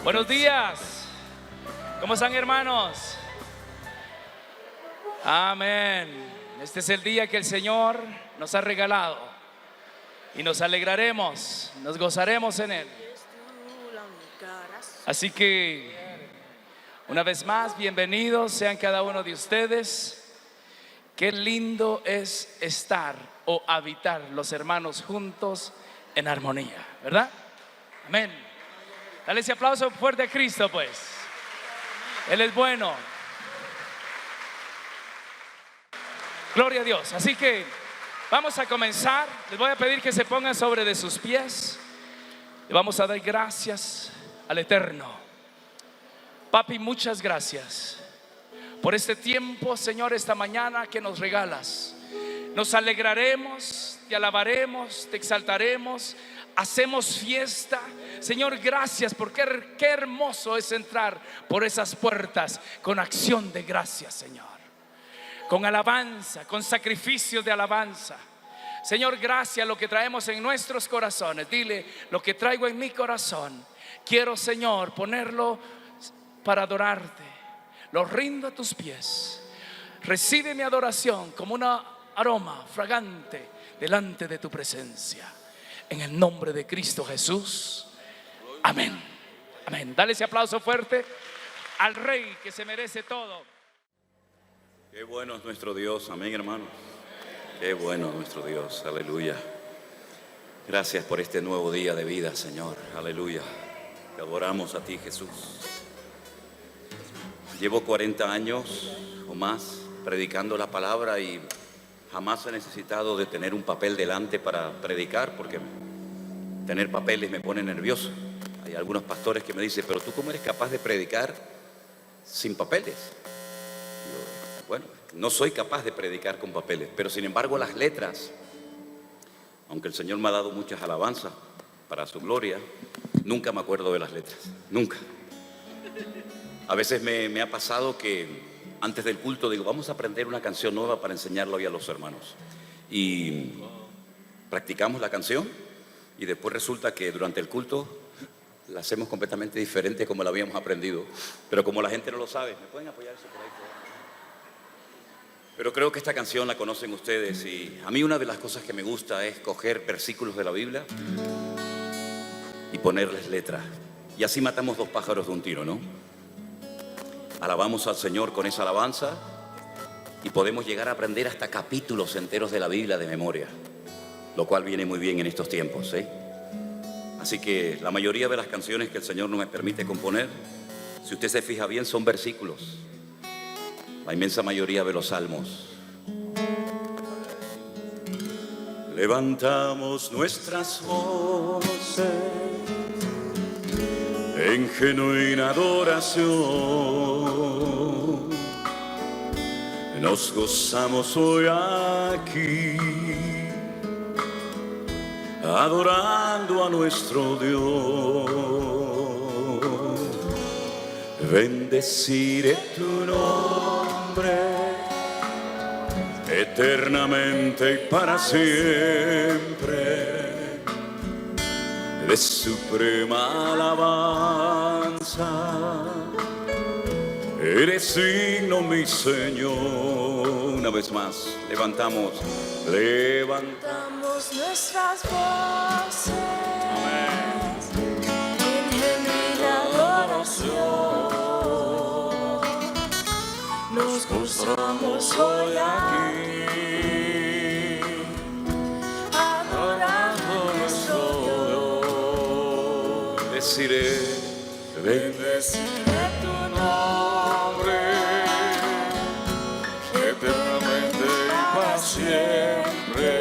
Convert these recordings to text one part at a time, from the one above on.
Buenos días. ¿Cómo están, hermanos? Amén. Este es el día que el Señor nos ha regalado y nos alegraremos, nos gozaremos en Él. Así que una vez más, bienvenidos sean cada uno de ustedes. Qué lindo es estar o habitar los hermanos juntos en armonía, ¿verdad? Amén. Dale ese aplauso fuerte a Cristo, pues. Él es bueno. Gloria a Dios. Así que vamos a comenzar. Les voy a pedir que se pongan sobre de sus pies. Le vamos a dar gracias al Eterno. Papi, muchas gracias por este tiempo, Señor, esta mañana que nos regalas. Nos alegraremos, te alabaremos, te exaltaremos, hacemos fiesta. Señor, gracias, porque qué hermoso es entrar por esas puertas con acción de gracias, Señor, con alabanza, con sacrificio de alabanza. Señor, gracias lo que traemos en nuestros corazones. Dile: lo que traigo en mi corazón, quiero, Señor, ponerlo para adorarte. Lo rindo a tus pies. Recibe mi adoración como un aroma fragante delante de tu presencia. En el nombre de Cristo Jesús. Amén. Amén. Dale ese aplauso fuerte al Rey que se merece todo. Qué bueno es nuestro Dios. Amén, hermanos. Qué bueno es nuestro Dios. Aleluya. Gracias por este nuevo día de vida, Señor. Aleluya. Te adoramos a ti, Jesús. Llevo 40 años o más predicando la palabra y jamás he necesitado de tener un papel delante para predicar, porque tener papeles me pone nervioso. Hay algunos pastores que me dicen: pero tú, ¿cómo eres capaz de predicar sin papeles? Yo, bueno, no soy capaz de predicar con papeles, pero sin embargo las letras, aunque el Señor me ha dado muchas alabanzas para su gloria, nunca me acuerdo de las letras, nunca. A veces me ha pasado que antes del culto digo: vamos a aprender una canción nueva para enseñarla hoy a los hermanos. Y practicamos la canción y después resulta que durante el culto la hacemos completamente diferente como la habíamos aprendido. Pero como la gente no lo sabe, ¿me pueden apoyar eso por ahí? Pero creo que esta canción la conocen ustedes, y a mí una de las cosas que me gusta es coger versículos de la Biblia y ponerles letras. Y así matamos dos pájaros de un tiro, ¿no? Alabamos al Señor con esa alabanza y podemos llegar a aprender hasta capítulos enteros de la Biblia de memoria, lo cual viene muy bien en estos tiempos, ¿eh? Así que la mayoría de las canciones que el Señor nos permite componer, si usted se fija bien, son versículos. La inmensa mayoría de los salmos. Levantamos nuestras voces en genuina adoración. Nos gozamos hoy aquí, adorando a nuestro Dios. Bendeciré tu nombre eternamente y para siempre. De suprema alabanza eres digno, mi Señor. Una vez más, levantamos nuestras voces. Amén. En genuina adoración. Nos gozamos hoy aquí, adorando nuestro Dios. Bendeciré tu nombre eternamente y para siempre.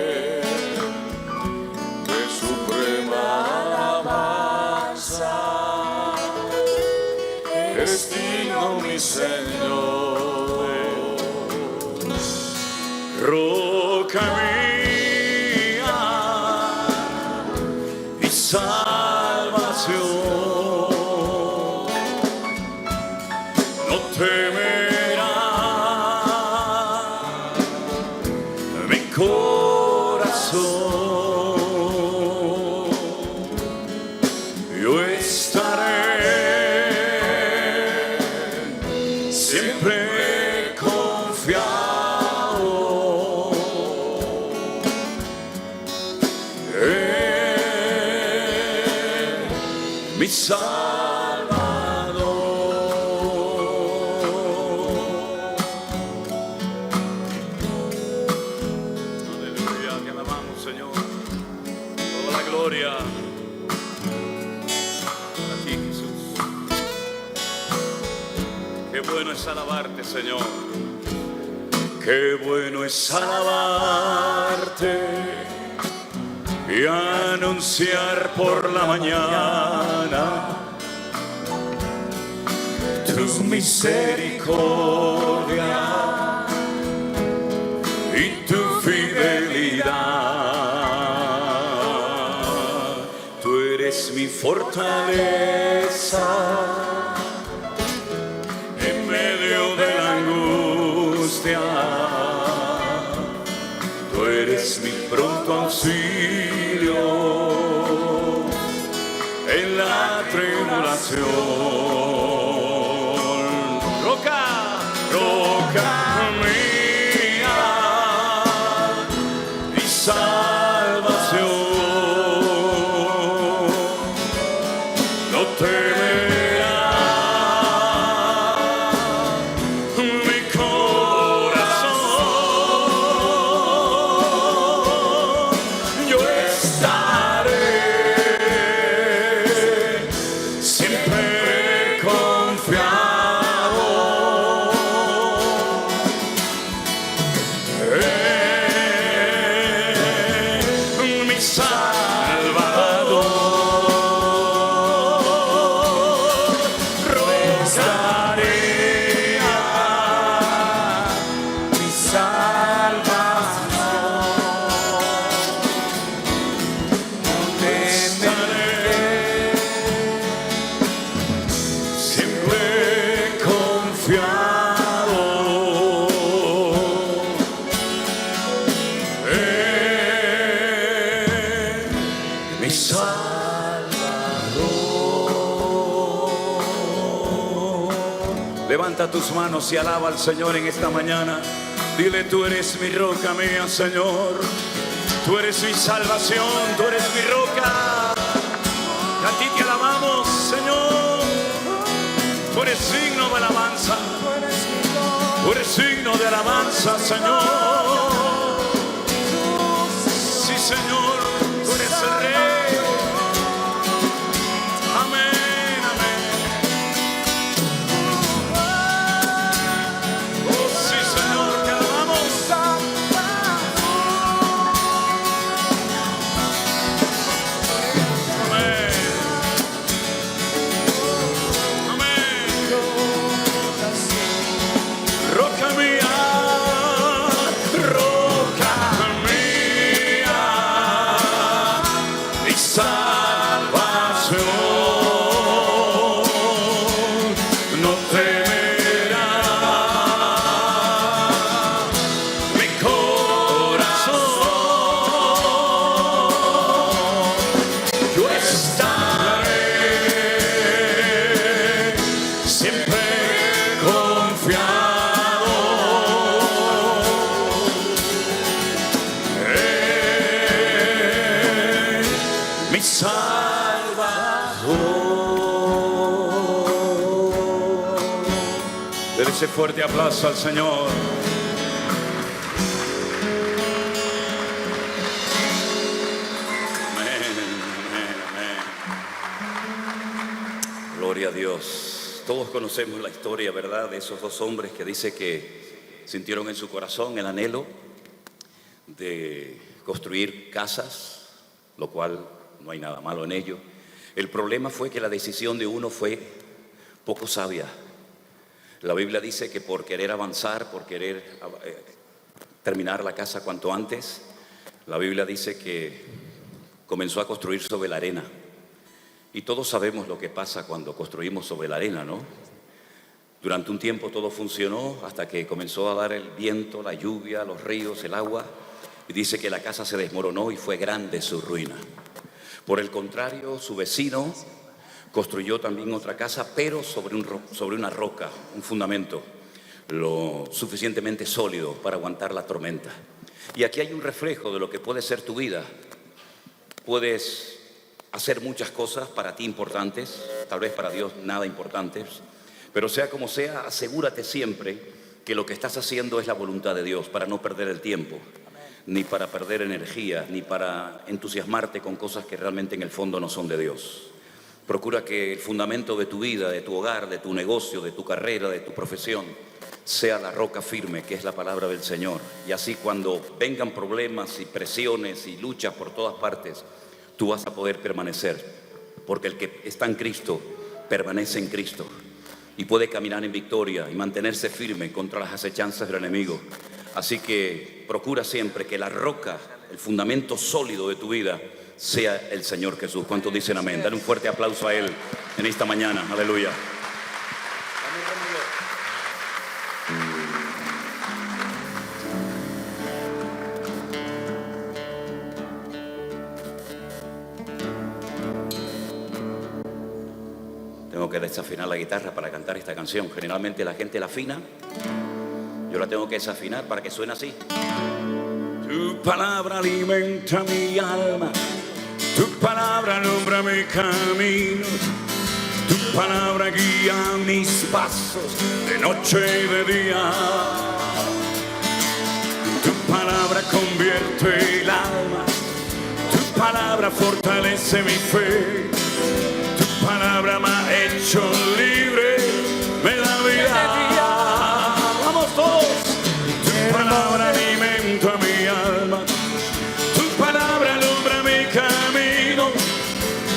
De suprema alabanza eres digno, mi Señor. Roca mía y salvación. No temerá mi corazón. Yo estaré mi Salvador. Aleluya, te alabamos, Señor. Toda la gloria a ti, Jesús. Qué bueno es alabarte, Señor. Qué bueno es alabarte y anunciar por la mañana tu misericordia y tu fidelidad. Tú eres mi fortaleza en medio de la angustia. Tú eres mi pronto auxilio en la tribulación. Roca, roca mía, mi salvación. No temerá mi corazón. Yo estaré siempre confiado en mi Salvador. Rogaré a mi siempre confiado en mi Salvador. Levanta tus manos y alaba al Señor en esta mañana. Dile: tú eres mi roca mía, Señor. Tú eres mi salvación, tú eres mi roca. A ti te alabamos, Señor. Tú eres signo de alabanza. Tú eres signo de alabanza, Señor. Sí, Señor, tú eres el Rey. Amén, amén. Oh, sí, Señor, te alabamos. Amén. Amén. Roca mía, roca mía, mi salvación. No temerá mi corazón. Yo estaré siempre confiado en mi Salvador. Dele ese fuerte aplauso al Señor. Amén, amén, amén. Gloria a Dios. Todos conocemos la historia, ¿verdad?, de esos dos hombres que dice que sintieron en su corazón el anhelo de construir casas, lo cual no hay nada malo en ello. El problema fue que la decisión de uno fue poco sabia. La Biblia dice que por querer avanzar, por querer terminar la casa cuanto antes, la Biblia dice que comenzó a construir sobre la arena. Y todos sabemos lo que pasa cuando construimos sobre la arena, ¿no? Durante un tiempo todo funcionó hasta que comenzó a dar el viento, la lluvia, los ríos, el agua. Y dice que la casa se desmoronó y fue grande su ruina. Por el contrario, su vecino construyó también otra casa, pero sobre una roca, un fundamento lo suficientemente sólido para aguantar la tormenta. Y aquí hay un reflejo de lo que puede ser tu vida. Puedes hacer muchas cosas para ti importantes, tal vez para Dios nada importantes, pero sea como sea, asegúrate siempre que lo que estás haciendo es la voluntad de Dios, para no perder el tiempo, ni para perder energía, ni para entusiasmarte con cosas que realmente en el fondo no son de Dios. Procura que el fundamento de tu vida, de tu hogar, de tu negocio, de tu carrera, de tu profesión, sea la roca firme, que es la palabra del Señor. Y así cuando vengan problemas y presiones y luchas por todas partes, tú vas a poder permanecer, porque el que está en Cristo permanece en Cristo y puede caminar en victoria y mantenerse firme contra las acechanzas del enemigo. Así que procura siempre que la roca, el fundamento sólido de tu vida, sea el Señor Jesús. ¿Cuántos dicen amén? Dale un fuerte aplauso a Él en esta mañana. Aleluya. Tengo que desafinar la guitarra para cantar esta canción. Generalmente la gente la afina. Yo la tengo que desafinar para que suene así. Tu palabra alimenta mi alma. Tu palabra alumbra mi camino. Tu palabra guía mis pasos de noche y de día. Tu palabra convierte el alma. Tu palabra fortalece mi fe. Tu palabra me ha hecho libre, me da vida. Vamos todos. Tu palabra alimenta mi alma. Tu palabra alumbra mi camino.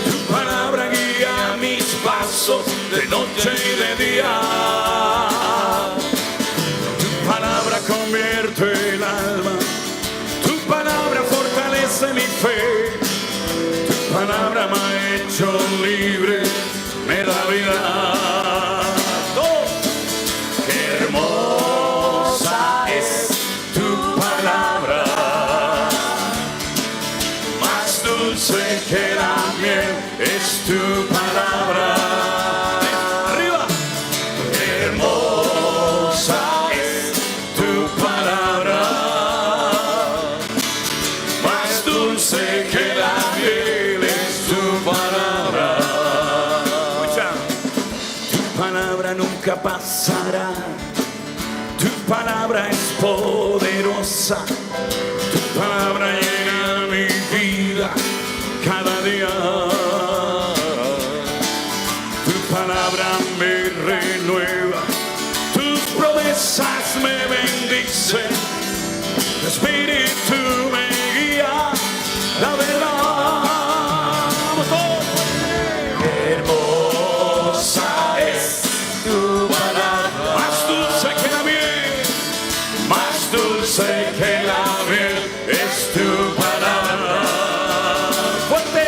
Tu palabra guía mis pasos de noche y de día. Tu palabra convierte el alma. Tu palabra fortalece mi fe. Tu palabra me ha hecho libre, me da vida. Qué hermosa es tu palabra, más dulce que la miel es tu palabra. Arriba. Qué hermosa es tu palabra, más dulce que la miel es tu palabra. Escucha. Tu palabra nunca pasará. Tu palabra es poderosa. Tu palabra llena mi vida cada día. Tu palabra me renueva. Tus promesas me bendicen. Tu espíritu me guía. La verdad. Vamos todos. Hermosa es tu palabra, más dulce que la miel, más dulce que la miel es tu palabra. Fuerte.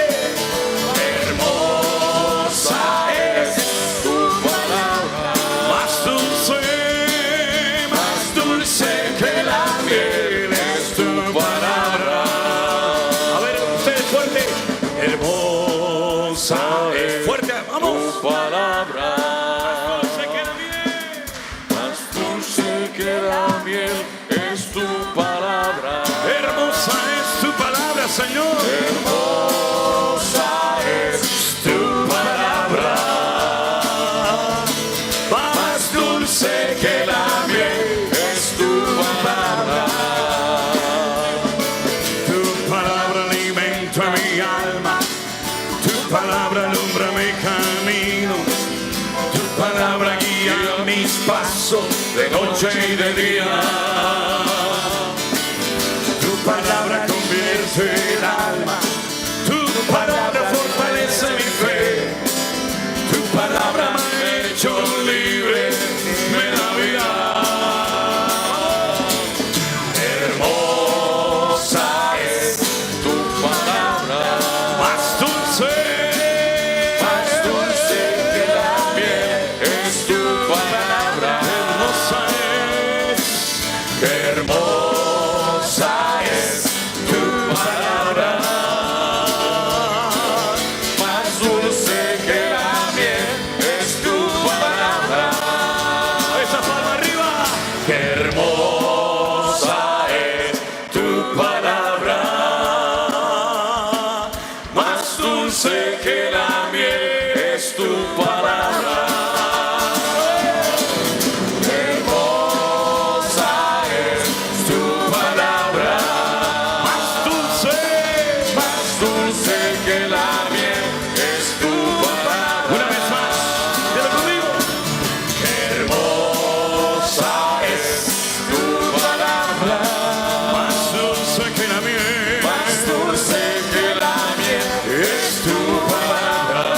Hermosa es tu palabra, más dulce que la miel es tu palabra. A ver, ustedes fuerte. Hermosa es. Fuerte, vamos. Tu palabra. Más dulce que la miel es tu palabra. Hermosa es tu palabra, Señor. Hermosa es tu palabra. Más dulce que la miel es tu palabra. Tu palabra alimenta mi alma. Tu palabra alumbra mi camino. Tu palabra guía mis pasos de noche y de día. Tu palabra convierte el alma. Tu palabra fortalece mi fe. Tu palabra me ha hecho libre, me da vida. Hermosa es tu palabra, más dulce que la miel es tu palabra. Hermosa es tu palabra. Hermosa es tu palabra. Más dulce que la miel es tu palabra. Una vez más, dilo conmigo. Hermosa es tu palabra. Más dulce que la miel. Más dulce que la miel es tu palabra.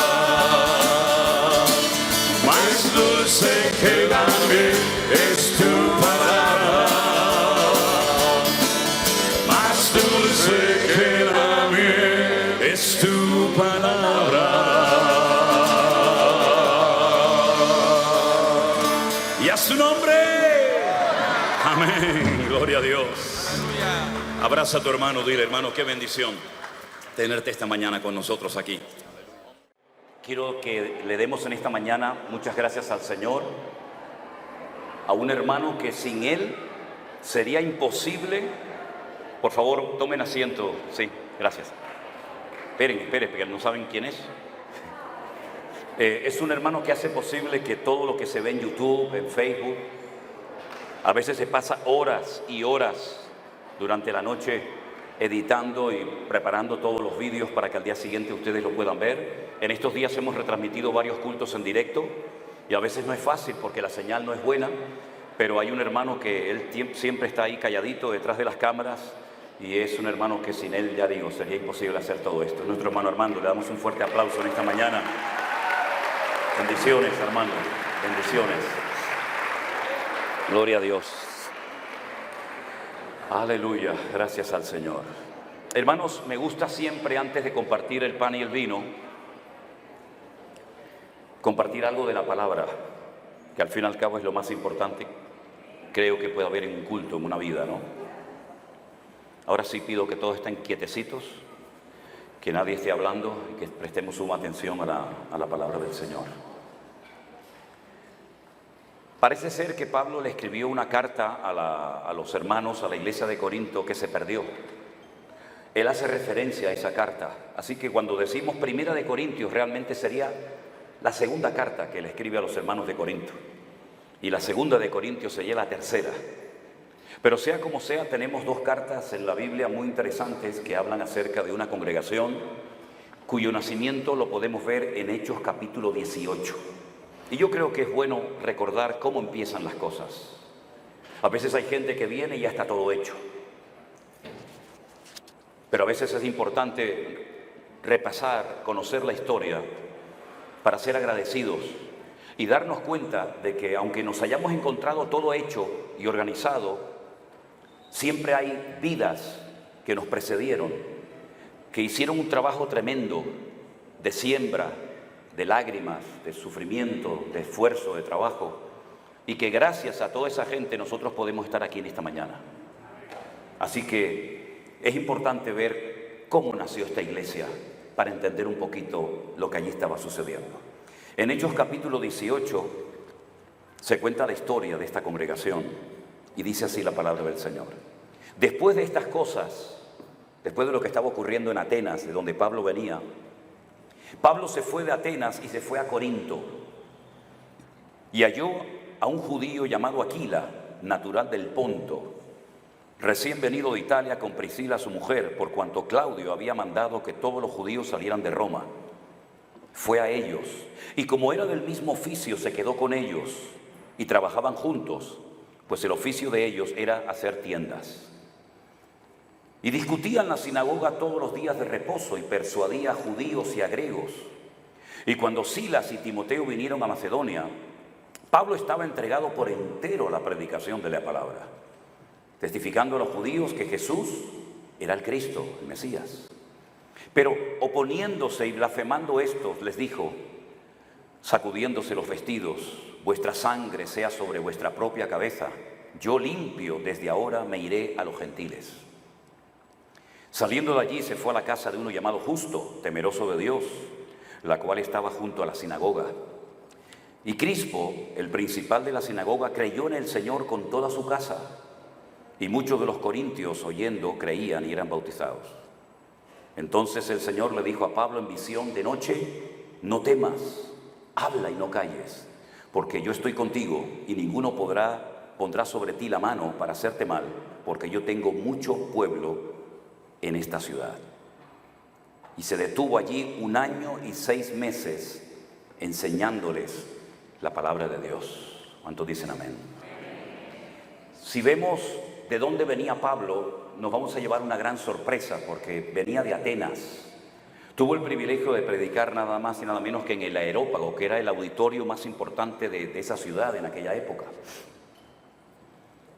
Más dulce que la miel es tu palabra. Más dulce que la miel es tu palabra. Y a su nombre. Amén. Gloria a Dios. Abraza a tu hermano, dile, hermano, qué bendición tenerte esta mañana con nosotros aquí. Quiero que le demos en esta mañana muchas gracias al Señor, a un hermano que sin él sería imposible. Por favor, tomen asiento. Sí, gracias. Esperen, porque no saben quién es. Es un hermano que hace posible que todo lo que se ve en YouTube, en Facebook, a veces se pasa horas y horas durante la noche editando y preparando todos los vídeos para que al día siguiente ustedes lo puedan ver. En estos días hemos retransmitido varios cultos en directo y a veces no es fácil porque la señal no es buena, pero hay un hermano que él siempre está ahí calladito detrás de las cámaras y es un hermano que sin él, ya digo, sería imposible hacer todo esto. Nuestro hermano Armando, le damos un fuerte aplauso en esta mañana. Bendiciones, Armando, bendiciones. Gloria a Dios. Aleluya, gracias al Señor. Hermanos, me gusta siempre antes de compartir el pan y el vino, compartir algo de la palabra, que al fin y al cabo es lo más importante, creo que puede haber en un culto, en una vida, ¿no? Ahora sí pido que todos estén quietecitos, que nadie esté hablando y que prestemos suma atención a la palabra del Señor. Parece ser que Pablo le escribió una carta a los hermanos, a la iglesia de Corinto, que se perdió. Él hace referencia a esa carta. Así que cuando decimos Primera de Corintios, realmente sería la segunda carta que le escribe a los hermanos de Corinto. Y la segunda de Corintios sería la tercera. Pero sea como sea, tenemos dos cartas en la Biblia muy interesantes que hablan acerca de una congregación cuyo nacimiento lo podemos ver en Hechos capítulo 18. Y yo creo que es bueno recordar cómo empiezan las cosas. A veces hay gente que viene y ya está todo hecho. Pero a veces es importante repasar, conocer la historia para ser agradecidos y darnos cuenta de que aunque nos hayamos encontrado todo hecho y organizado, siempre hay vidas que nos precedieron, que hicieron un trabajo tremendo de siembra, de lágrimas, de sufrimiento, de esfuerzo, de trabajo, y que gracias a toda esa gente nosotros podemos estar aquí en esta mañana. Así que es importante ver cómo nació esta iglesia para entender un poquito lo que allí estaba sucediendo. En Hechos capítulo 18 se cuenta la historia de esta congregación y dice así la palabra del Señor. Después de estas cosas, después de lo que estaba ocurriendo en Atenas, de donde Pablo venía, Pablo se fue de Atenas y se fue a Corinto y halló a un judío llamado Aquila, natural del Ponto, recién venido de Italia con Priscila su mujer, por cuanto Claudio había mandado que todos los judíos salieran de Roma. Fue a ellos y como era del mismo oficio se quedó con ellos y trabajaban juntos, pues el oficio de ellos era hacer tiendas. Y discutían en la sinagoga todos los días de reposo y persuadía a judíos y a griegos. Y cuando Silas y Timoteo vinieron a Macedonia, Pablo estaba entregado por entero a la predicación de la palabra, testificando a los judíos que Jesús era el Cristo, el Mesías. Pero oponiéndose y blasfemando estos, les dijo, sacudiéndose los vestidos, vuestra sangre sea sobre vuestra propia cabeza, yo limpio desde ahora me iré a los gentiles. Saliendo de allí se fue a la casa de uno llamado Justo, temeroso de Dios, la cual estaba junto a la sinagoga. Y Crispo, el principal de la sinagoga, creyó en el Señor con toda su casa. Y muchos de los corintios, oyendo, creían y eran bautizados. Entonces el Señor le dijo a Pablo en visión de noche, no temas, habla y no calles, porque yo estoy contigo y ninguno pondrá sobre ti la mano para hacerte mal, porque yo tengo mucho pueblo en esta ciudad. Y se detuvo allí 1 año y 6 meses enseñándoles la palabra de Dios. ¿Cuántos dicen amén? Si vemos de dónde venía Pablo, nos vamos a llevar una gran sorpresa, porque venía de Atenas. Tuvo el privilegio de predicar nada más y nada menos que en el Areópago, que era el auditorio más importante de esa ciudad en aquella época.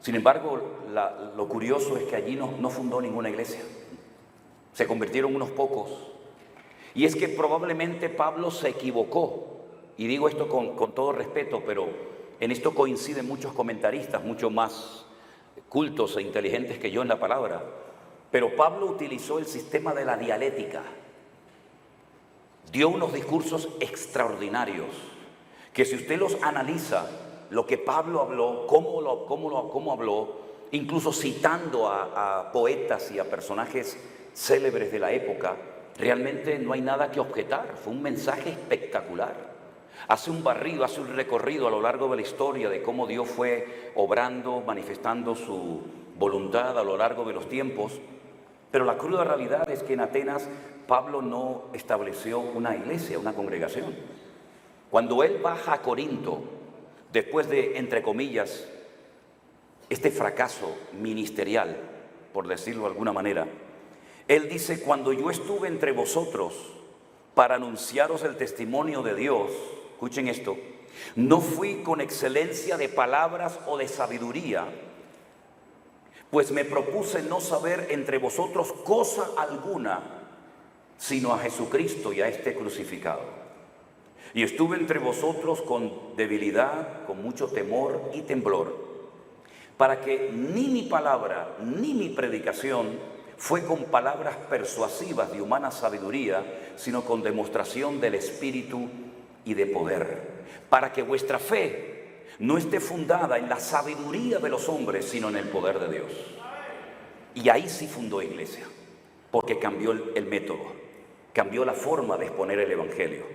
Sin embargo, lo curioso es que allí no fundó ninguna iglesia. Se convirtieron unos pocos. Y es que probablemente Pablo se equivocó. Y digo esto con todo respeto, pero en esto coinciden muchos comentaristas, mucho más cultos e inteligentes que yo en la palabra. Pero Pablo utilizó el sistema de la dialéctica. Dio unos discursos extraordinarios, que si usted los analiza, lo que Pablo habló, cómo habló, incluso citando a poetas y a personajes célebres de la época, realmente no hay nada que objetar. Fue un mensaje espectacular. Hace un barrido, hace un recorrido a lo largo de la historia de cómo Dios fue obrando, manifestando su voluntad a lo largo de los tiempos. Pero la cruda realidad es que en Atenas Pablo no estableció una iglesia, una congregación. Cuando él baja a Corinto, después de, entre comillas, este fracaso ministerial, por decirlo de alguna manera, él dice: cuando yo estuve entre vosotros para anunciaros el testimonio de Dios, escuchen esto, no fui con excelencia de palabras o de sabiduría, pues me propuse no saber entre vosotros cosa alguna, sino a Jesucristo y a este crucificado. Y estuve entre vosotros con debilidad, con mucho temor y temblor, para que ni mi palabra ni mi predicación fue con palabras persuasivas de humana sabiduría, sino con demostración del Espíritu y de poder, para que vuestra fe no esté fundada en la sabiduría de los hombres, sino en el poder de Dios. Y ahí sí fundó iglesia, porque cambió el método, cambió la forma de exponer el Evangelio,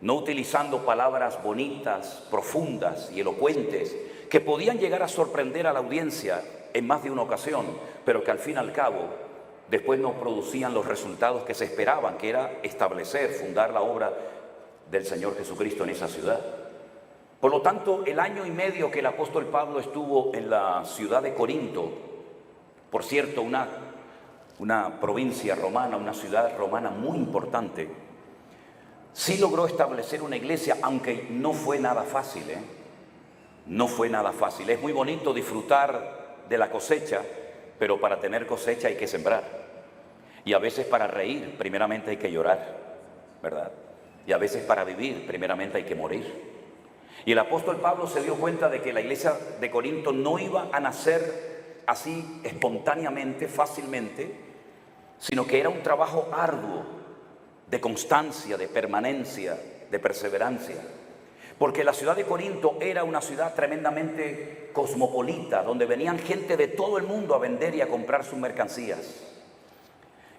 no utilizando palabras bonitas, profundas y elocuentes, que podían llegar a sorprender a la audiencia en más de una ocasión, pero que al fin y al cabo después no producían los resultados que se esperaban, que era establecer, fundar la obra del Señor Jesucristo en esa ciudad. Por lo tanto, el 1 año y medio que el apóstol Pablo estuvo en la ciudad de Corinto, por cierto, una provincia romana, una ciudad romana muy importante, sí logró establecer una iglesia, aunque no fue nada fácil, No fue nada fácil. Es muy bonito disfrutar de la cosecha, pero para tener cosecha hay que sembrar. Y a veces para reír, primeramente hay que llorar, ¿verdad? Y a veces para vivir, primeramente hay que morir. Y el apóstol Pablo se dio cuenta de que la iglesia de Corinto no iba a nacer así espontáneamente, fácilmente, sino que era un trabajo arduo, de constancia, de permanencia, de perseverancia. Porque la ciudad de Corinto era una ciudad tremendamente cosmopolita, donde venían gente de todo el mundo a vender y a comprar sus mercancías.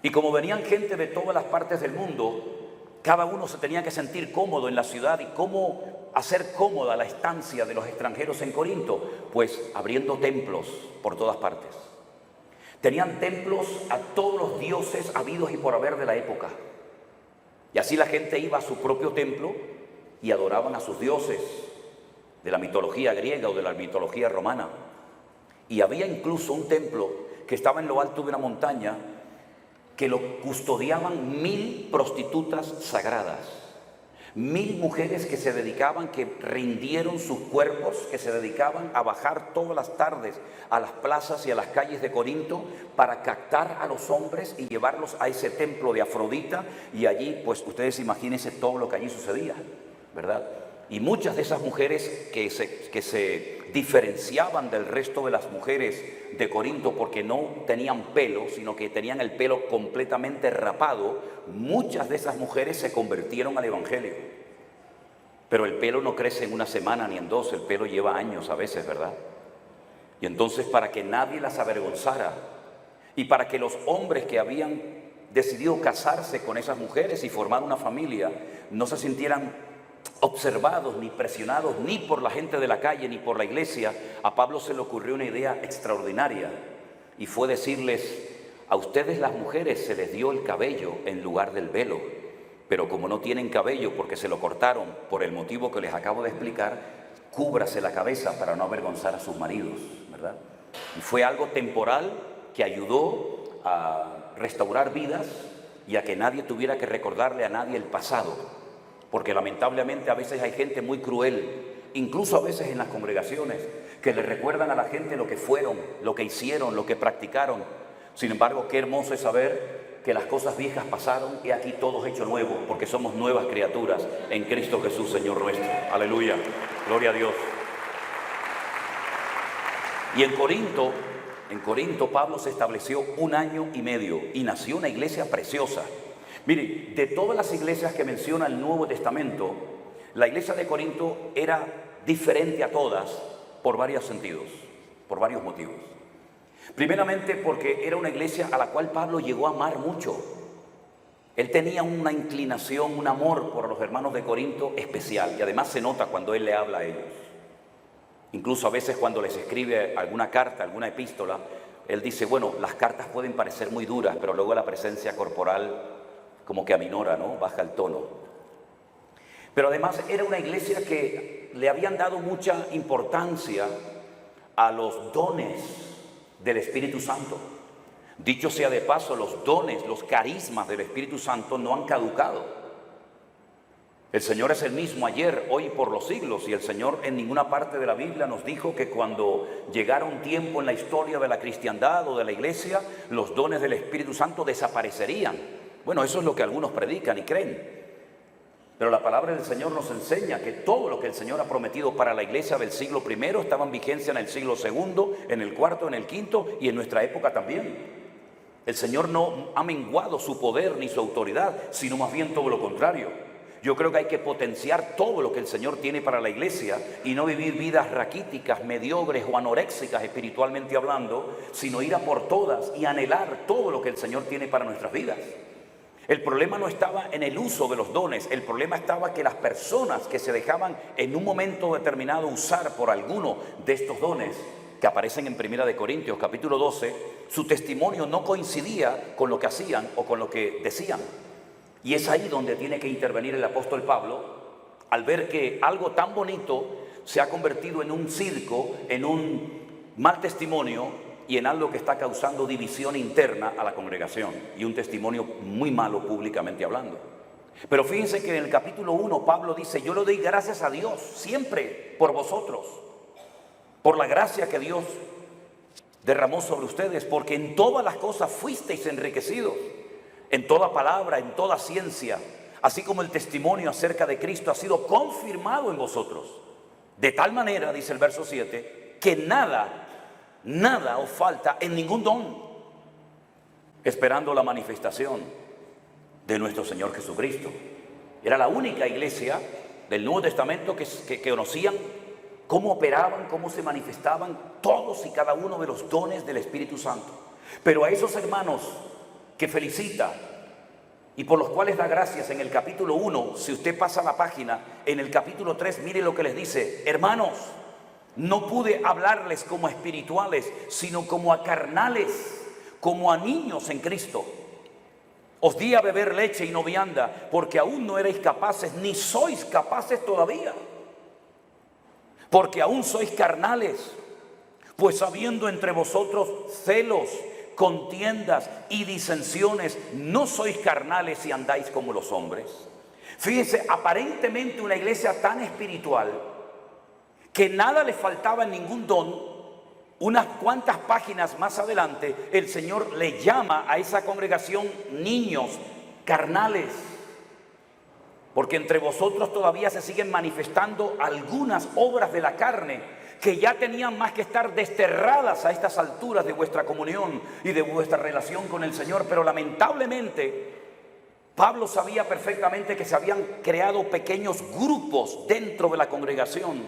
Y como venían gente de todas las partes del mundo, cada uno se tenía que sentir cómodo en la ciudad. ¿Y cómo hacer cómoda la estancia de los extranjeros en Corinto? Pues abriendo templos por todas partes. Tenían templos a todos los dioses habidos y por haber de la época. Y así la gente iba a su propio templo y adoraban a sus dioses de la mitología griega o de la mitología romana. Y había incluso un templo que estaba en lo alto de una montaña que lo custodiaban 1000 prostitutas sagradas, 1000 mujeres que se dedicaban, que rindieron sus cuerpos, que se dedicaban a bajar todas las tardes a las plazas y a las calles de Corinto para captar a los hombres y llevarlos a ese templo de Afrodita. Y allí, pues ustedes imagínense todo lo que allí sucedía, ¿verdad? Y muchas de esas mujeres que se diferenciaban del resto de las mujeres de Corinto porque no tenían pelo, sino que tenían el pelo completamente rapado, muchas de esas mujeres se convirtieron al Evangelio. Pero el pelo no crece en una semana ni en 2, el pelo lleva años a veces, ¿verdad? Y entonces, para que nadie las avergonzara y para que los hombres que habían decidido casarse con esas mujeres y formar una familia no se sintieran observados ni presionados ni por la gente de la calle ni por la iglesia, a Pablo se le ocurrió una idea extraordinaria y fue decirles: a ustedes las mujeres se les dio el cabello en lugar del velo, pero como no tienen cabello porque se lo cortaron por el motivo que les acabo de explicar, cúbrase la cabeza para no avergonzar a sus maridos, ¿verdad? Y fue algo temporal que ayudó a restaurar vidas y a que nadie tuviera que recordarle a nadie el pasado, porque lamentablemente a veces hay gente muy cruel, incluso a veces en las congregaciones, que le recuerdan a la gente lo que fueron, lo que hicieron, lo que practicaron. Sin embargo, qué hermoso es saber que las cosas viejas pasaron y aquí todo es hecho nuevo, porque somos nuevas criaturas en Cristo Jesús, Señor nuestro. Aleluya, gloria a Dios. Y en Corinto Pablo se estableció 1 año y medio y nació una iglesia preciosa. Mire, de todas las iglesias que menciona el Nuevo Testamento, la iglesia de Corinto era diferente a todas por varios sentidos, por varios motivos. Primeramente porque era una iglesia a la cual Pablo llegó a amar mucho. Él tenía una inclinación, un amor por los hermanos de Corinto especial, y además se nota cuando él le habla a ellos. Incluso a veces cuando les escribe alguna carta, alguna epístola, él dice: bueno, las cartas pueden parecer muy duras, pero luego la presencia corporal como que aminora, ¿no? Baja el tono. Pero además era una iglesia que le habían dado mucha importancia a los dones del Espíritu Santo. Dicho sea de paso, los dones, los carismas del Espíritu Santo no han caducado. El Señor es el mismo ayer, hoy y por los siglos, y el Señor en ninguna parte de la Biblia nos dijo que cuando llegara un tiempo en la historia de la cristiandad o de la iglesia, los dones del Espíritu Santo desaparecerían. Bueno, eso es lo que algunos predican y creen. Pero la palabra del Señor nos enseña que todo lo que el Señor ha prometido para la iglesia del siglo I estaba en vigencia en el siglo II, en el IV, en el V y en nuestra época también. El Señor no ha menguado su poder ni su autoridad, sino más bien todo lo contrario. Yo creo que hay que potenciar todo lo que el Señor tiene para la iglesia y no vivir vidas raquíticas, mediocres o anoréxicas espiritualmente hablando, sino ir a por todas y anhelar todo lo que el Señor tiene para nuestras vidas. El problema no estaba en el uso de los dones, el problema estaba que las personas que se dejaban en un momento determinado usar por alguno de estos dones que aparecen en 1 de Corintios capítulo 12, su testimonio no coincidía con lo que hacían o con lo que decían. Y es ahí donde tiene que intervenir el apóstol Pablo, al ver que algo tan bonito se ha convertido en un circo, en un mal testimonio y en algo que está causando división interna a la congregación y un testimonio muy malo públicamente hablando. Pero fíjense que en el capítulo 1 Pablo dice: yo le doy gracias a Dios siempre por vosotros, por la gracia que Dios derramó sobre ustedes, porque en todas las cosas fuisteis enriquecidos, en toda palabra, en toda ciencia, así como el testimonio acerca de Cristo ha sido confirmado en vosotros, de tal manera, dice el verso 7, que nada os falta en ningún don, esperando la manifestación de nuestro Señor Jesucristo. Era la única iglesia del Nuevo Testamento que conocían cómo operaban, cómo se manifestaban todos y cada uno de los dones del Espíritu Santo. Pero a esos hermanos que felicita y por los cuales da gracias en el capítulo 1, si usted pasa la página, en el capítulo 3, mire lo que les dice: hermanos, no pude hablarles como a espirituales, sino como a carnales, como a niños en Cristo. Os di a beber leche y no vianda, porque aún no erais capaces, ni sois capaces todavía, porque aún sois carnales, pues habiendo entre vosotros celos, contiendas y disensiones, no sois carnales y andáis como los hombres. Fíjense, aparentemente una iglesia tan espiritual que nada le faltaba en ningún don. Unas cuantas páginas más adelante el Señor le llama a esa congregación niños carnales, porque entre vosotros todavía se siguen manifestando algunas obras de la carne que ya tenían más que estar desterradas a estas alturas de vuestra comunión y de vuestra relación con el Señor. Pero lamentablemente Pablo sabía perfectamente que se habían creado pequeños grupos dentro de la congregación.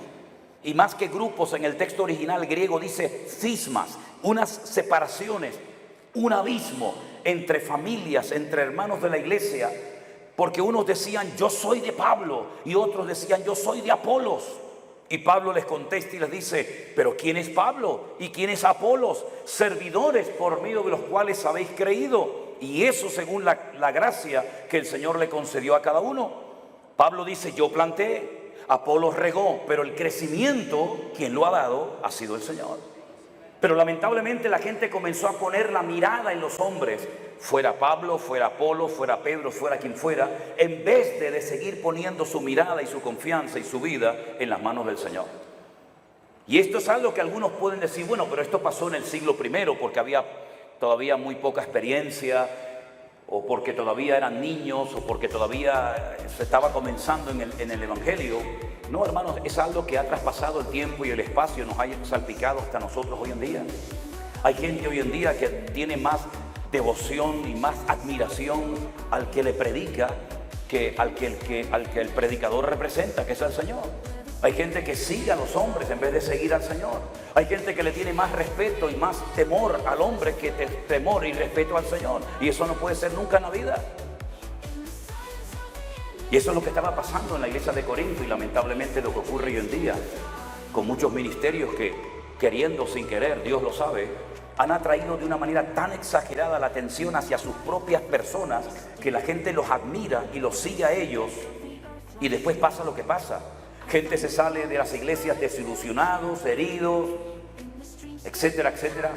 Y más que grupos, en el texto original griego dice cismas, unas separaciones, un abismo entre familias, entre hermanos de la iglesia, porque unos decían yo soy de Pablo y otros decían yo soy de Apolos. Y Pablo les contesta y les dice, pero ¿quién es Pablo y quién es Apolos? Servidores por medio de los cuales habéis creído, y eso según la gracia que el Señor le concedió a cada uno. Pablo dice, yo planté, Apolos regó, pero el crecimiento, quien lo ha dado, ha sido el Señor. Pero lamentablemente la gente comenzó a poner la mirada en los hombres, fuera Pablo, fuera Apolo, fuera Pedro, fuera quien fuera, en vez de seguir poniendo su mirada y su confianza y su vida en las manos del Señor. Y esto es algo que algunos pueden decir, bueno, pero esto pasó en el siglo I porque había todavía muy poca experiencia, o porque todavía eran niños, o porque todavía se estaba comenzando en el Evangelio. No, hermanos, es algo que ha traspasado el tiempo y el espacio, nos ha salpicado hasta nosotros hoy en día. Hay gente hoy en día que tiene más devoción y más admiración al que le predica que al que el predicador representa, que es el Señor. Hay gente que sigue a los hombres en vez de seguir al Señor. Hay gente que le tiene más respeto y más temor al hombre que temor y respeto al Señor. Y eso no puede ser nunca en la vida. Y eso es lo que estaba pasando en la iglesia de Corinto y lamentablemente lo que ocurre hoy en día con muchos ministerios que, queriendo sin querer, Dios lo sabe, han atraído de una manera tan exagerada la atención hacia sus propias personas que la gente los admira y los sigue a ellos, y después pasa lo que pasa. Gente se sale de las iglesias desilusionados, heridos, etcétera, etcétera,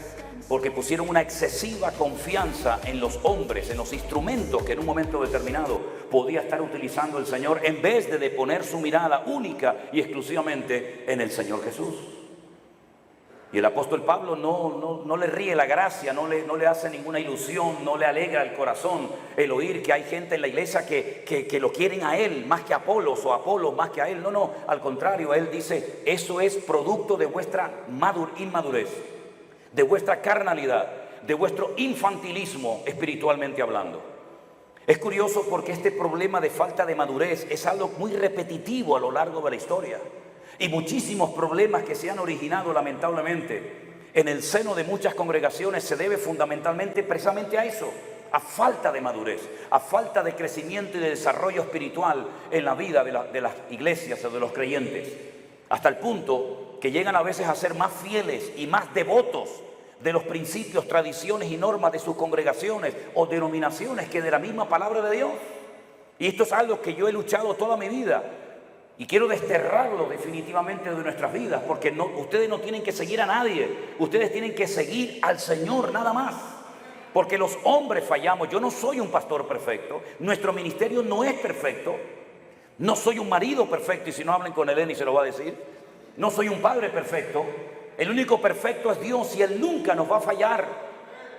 porque pusieron una excesiva confianza en los hombres, en los instrumentos que en un momento determinado podía estar utilizando el Señor, en vez de poner su mirada única y exclusivamente en el Señor Jesús. Y el apóstol Pablo no le ríe la gracia, no le hace ninguna ilusión, no le alegra el corazón el oír que hay gente en la iglesia que lo quieren a él más que a Apolos, o Apolos más que a él. No, al contrario, él dice, eso es producto de vuestra inmadurez, de vuestra carnalidad, de vuestro infantilismo espiritualmente hablando. Es curioso porque este problema de falta de madurez es algo muy repetitivo a lo largo de la historia. Y muchísimos problemas que se han originado lamentablemente en el seno de muchas congregaciones se debe fundamentalmente precisamente a eso, a falta de madurez, a falta de crecimiento y de desarrollo espiritual en la vida de las iglesias o de los creyentes, hasta el punto que llegan a veces a ser más fieles y más devotos de los principios, tradiciones y normas de sus congregaciones o denominaciones que de la misma palabra de Dios. Y esto es algo que yo he luchado toda mi vida. Y quiero desterrarlo definitivamente de nuestras vidas, porque ustedes no tienen que seguir a nadie, ustedes tienen que seguir al Señor nada más, porque los hombres fallamos. Yo no soy un pastor perfecto, nuestro ministerio no es perfecto, no soy un marido perfecto, y si no hablen con Eleni se lo va a decir, no soy un padre perfecto, el único perfecto es Dios y Él nunca nos va a fallar.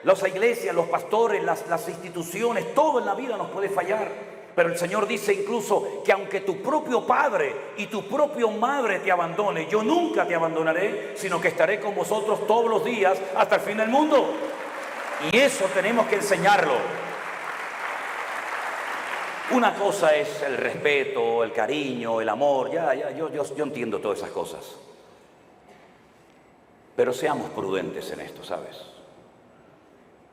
Las iglesias, los pastores, las instituciones, todo en la vida nos puede fallar. Pero el Señor dice incluso que aunque tu propio padre y tu propia madre te abandone, yo nunca te abandonaré, sino que estaré con vosotros todos los días hasta el fin del mundo. Y eso tenemos que enseñarlo. Una cosa es el respeto, el cariño, el amor, yo entiendo todas esas cosas. Pero seamos prudentes en esto, ¿sabes?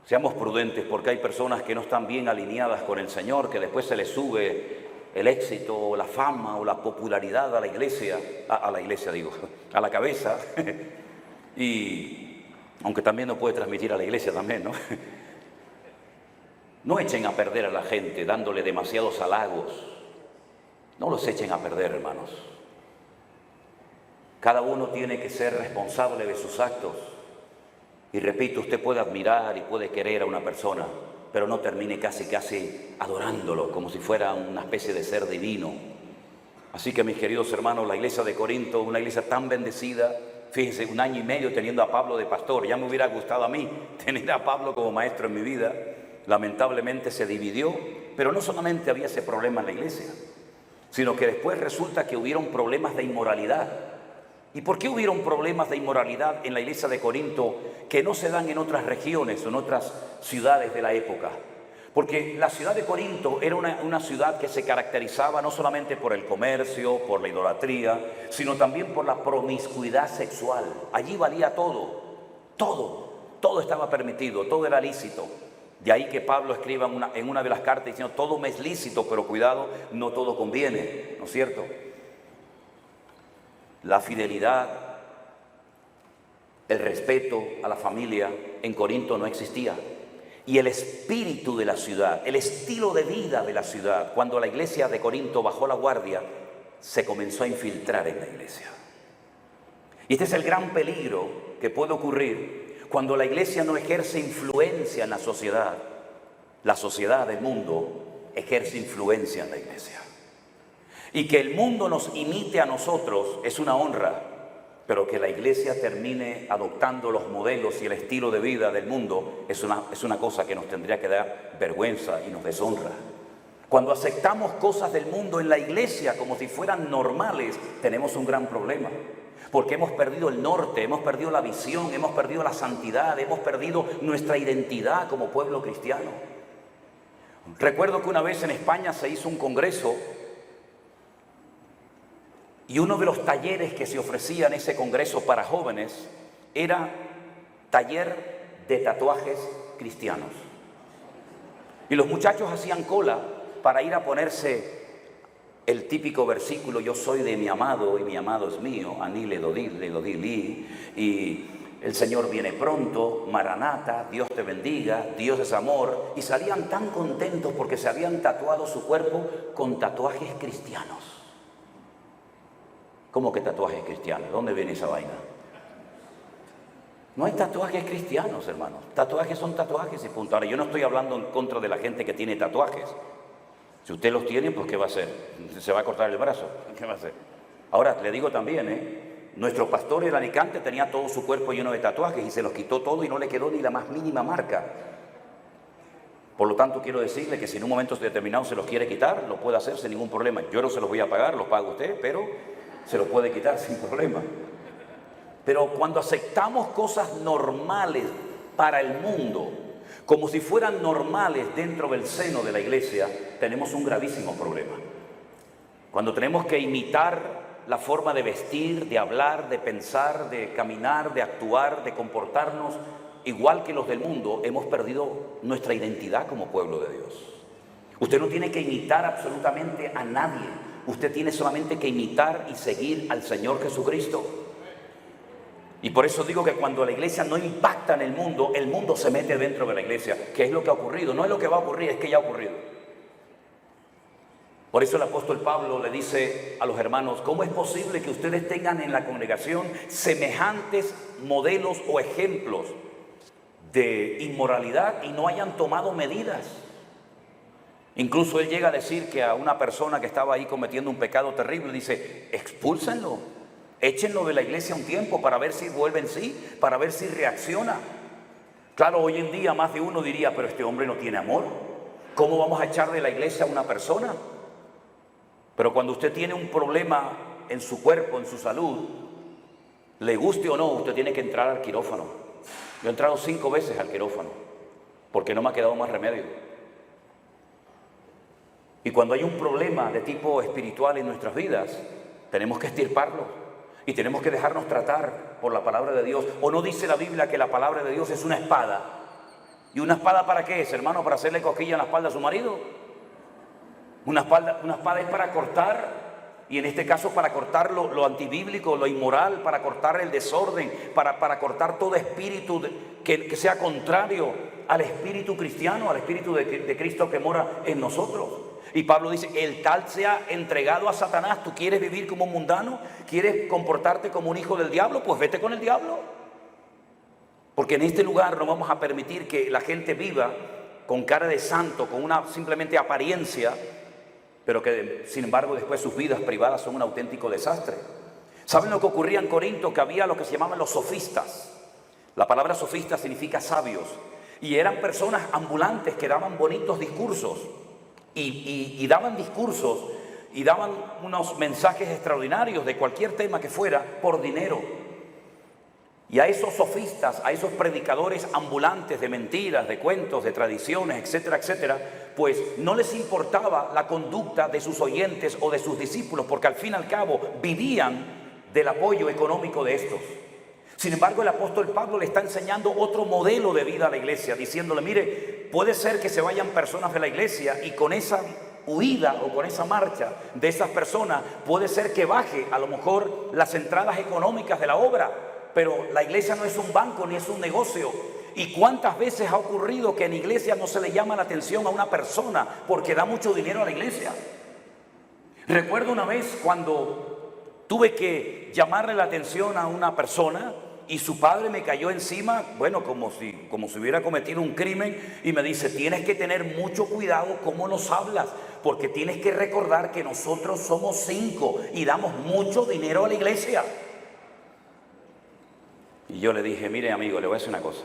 Seamos prudentes, porque hay personas que no están bien alineadas con el Señor, que después se les sube el éxito o la fama o la popularidad a la iglesia, a la cabeza. Y aunque también no puede transmitir a la iglesia también, ¿no? No echen a perder a la gente dándole demasiados halagos. No los echen a perder, hermanos. Cada uno tiene que ser responsable de sus actos. Y repito, usted puede admirar y puede querer a una persona, pero no termine casi adorándolo como si fuera una especie de ser divino. Así que mis queridos hermanos, la iglesia de Corinto, una iglesia tan bendecida, fíjense, 1 año y medio teniendo a Pablo de pastor, ya me hubiera gustado a mí tener a Pablo como maestro en mi vida. Lamentablemente se dividió, pero no solamente había ese problema en la iglesia, sino que después resulta que hubieron problemas de inmoralidad. ¿Y por qué hubieron problemas de inmoralidad en la iglesia de Corinto que no se dan en otras regiones o en otras ciudades de la época? Porque la ciudad de Corinto era una ciudad que se caracterizaba no solamente por el comercio, por la idolatría, sino también por la promiscuidad sexual. Allí valía todo estaba permitido, todo era lícito. De ahí que Pablo escriba en una de las cartas diciendo, todo me es lícito, pero cuidado, no todo conviene, ¿no es cierto? La fidelidad, el respeto a la familia en Corinto no existía. Y el espíritu de la ciudad, el estilo de vida de la ciudad, cuando la iglesia de Corinto bajó la guardia, se comenzó a infiltrar en la iglesia. Y este es el gran peligro que puede ocurrir cuando la iglesia no ejerce influencia en la sociedad. La sociedad del mundo ejerce influencia en la iglesia. Y que el mundo nos imite a nosotros es una honra, pero que la iglesia termine adoptando los modelos y el estilo de vida del mundo es una cosa que nos tendría que dar vergüenza y nos deshonra. Cuando aceptamos cosas del mundo en la iglesia como si fueran normales, tenemos un gran problema. Porque hemos perdido el norte, hemos perdido la visión, hemos perdido la santidad, hemos perdido nuestra identidad como pueblo cristiano. Recuerdo que una vez en España se hizo un congreso y uno de los talleres que se ofrecía en ese congreso para jóvenes era taller de tatuajes cristianos. Y los muchachos hacían cola para ir a ponerse el típico versículo, yo soy de mi amado y mi amado es mío, Aní le dodí, y el Señor viene pronto, Maranata, Dios te bendiga, Dios es amor. Y salían tan contentos porque se habían tatuado su cuerpo con tatuajes cristianos. ¿Cómo que tatuajes cristianos? ¿Dónde viene esa vaina? No hay tatuajes cristianos, hermanos. Tatuajes son tatuajes y punto. Ahora, yo no estoy hablando en contra de la gente que tiene tatuajes. Si usted los tiene, pues ¿qué va a hacer? ¿Se va a cortar el brazo? ¿Qué va a hacer? Ahora, le digo también, nuestro pastor en Alicante tenía todo su cuerpo lleno de tatuajes y se los quitó todo y no le quedó ni la más mínima marca. Por lo tanto, quiero decirle que si en un momento determinado se los quiere quitar, lo puede hacer sin ningún problema. Yo no se los voy a pagar, los paga usted, pero se los puede quitar sin problema. Pero cuando aceptamos cosas normales para el mundo, como si fueran normales dentro del seno de la iglesia, tenemos un gravísimo problema. Cuando tenemos que imitar la forma de vestir, de hablar, de pensar, de caminar, de actuar, de comportarnos igual que los del mundo, hemos perdido nuestra identidad como pueblo de Dios. Usted no tiene que imitar absolutamente a nadie. Usted tiene solamente que imitar y seguir al Señor Jesucristo. Y por eso digo que cuando la iglesia no impacta en el mundo se mete dentro de la iglesia. ¿Qué es lo que ha ocurrido? No es lo que va a ocurrir, es que ya ha ocurrido. Por eso el apóstol Pablo le dice a los hermanos, ¿cómo es posible que ustedes tengan en la congregación semejantes modelos o ejemplos de inmoralidad y no hayan tomado medidas? Incluso él llega a decir que a una persona que estaba ahí cometiendo un pecado terrible, dice, expúlsenlo, échenlo de la iglesia un tiempo para ver si vuelve en sí, para ver si reacciona. Claro, hoy en día más de uno diría, pero este hombre no tiene amor. ¿Cómo vamos a echar de la iglesia a una persona? Pero cuando usted tiene un problema en su cuerpo, en su salud, le guste o no, usted tiene que entrar al quirófano. Yo he entrado 5 veces al quirófano porque no me ha quedado más remedio. Y cuando hay un problema de tipo espiritual en nuestras vidas, tenemos que extirparlo y tenemos que dejarnos tratar por la palabra de Dios. ¿O no dice la Biblia que la palabra de Dios es una espada? ¿Y una espada para qué es, hermano? ¿Para hacerle cosquilla en la espalda a su marido? Una espada es para cortar, y en este caso para cortar lo antibíblico, lo inmoral, para cortar el desorden, para cortar todo espíritu que sea contrario al espíritu cristiano, al espíritu de Cristo que mora en nosotros. Y Pablo dice, el tal sea entregado a Satanás. ¿Tú quieres vivir como un mundano? ¿Quieres comportarte como un hijo del diablo? Pues vete con el diablo. Porque en este lugar no vamos a permitir que la gente viva con cara de santo, con una simplemente apariencia, pero que sin embargo después sus vidas privadas son un auténtico desastre. ¿Saben lo que ocurría en Corinto? Que había lo que se llamaban los sofistas. La palabra sofista significa sabios. Y eran personas ambulantes que daban bonitos discursos. Y daban discursos y daban unos mensajes extraordinarios de cualquier tema que fuera por dinero. Y a esos sofistas, a esos predicadores ambulantes de mentiras, de cuentos, de tradiciones, etcétera, etcétera, pues no les importaba la conducta de sus oyentes o de sus discípulos, porque al fin y al cabo vivían del apoyo económico de estos. Sin embargo, el apóstol Pablo le está enseñando otro modelo de vida a la iglesia, diciéndole, mire, puede ser que se vayan personas de la iglesia y con esa huida o con esa marcha de esas personas, puede ser que baje a lo mejor las entradas económicas de la obra, pero la iglesia no es un banco ni es un negocio. ¿Y cuántas veces ha ocurrido que en iglesia no se le llama la atención a una persona porque da mucho dinero a la iglesia? Recuerdo una vez cuando tuve que llamarle la atención a una persona y su padre me cayó encima, bueno, como si hubiera cometido un crimen, y me dice, tienes que tener mucho cuidado cómo nos hablas, porque tienes que recordar que nosotros somos 5 y damos mucho dinero a la iglesia. Y yo le dije, mire amigo, le voy a decir una cosa,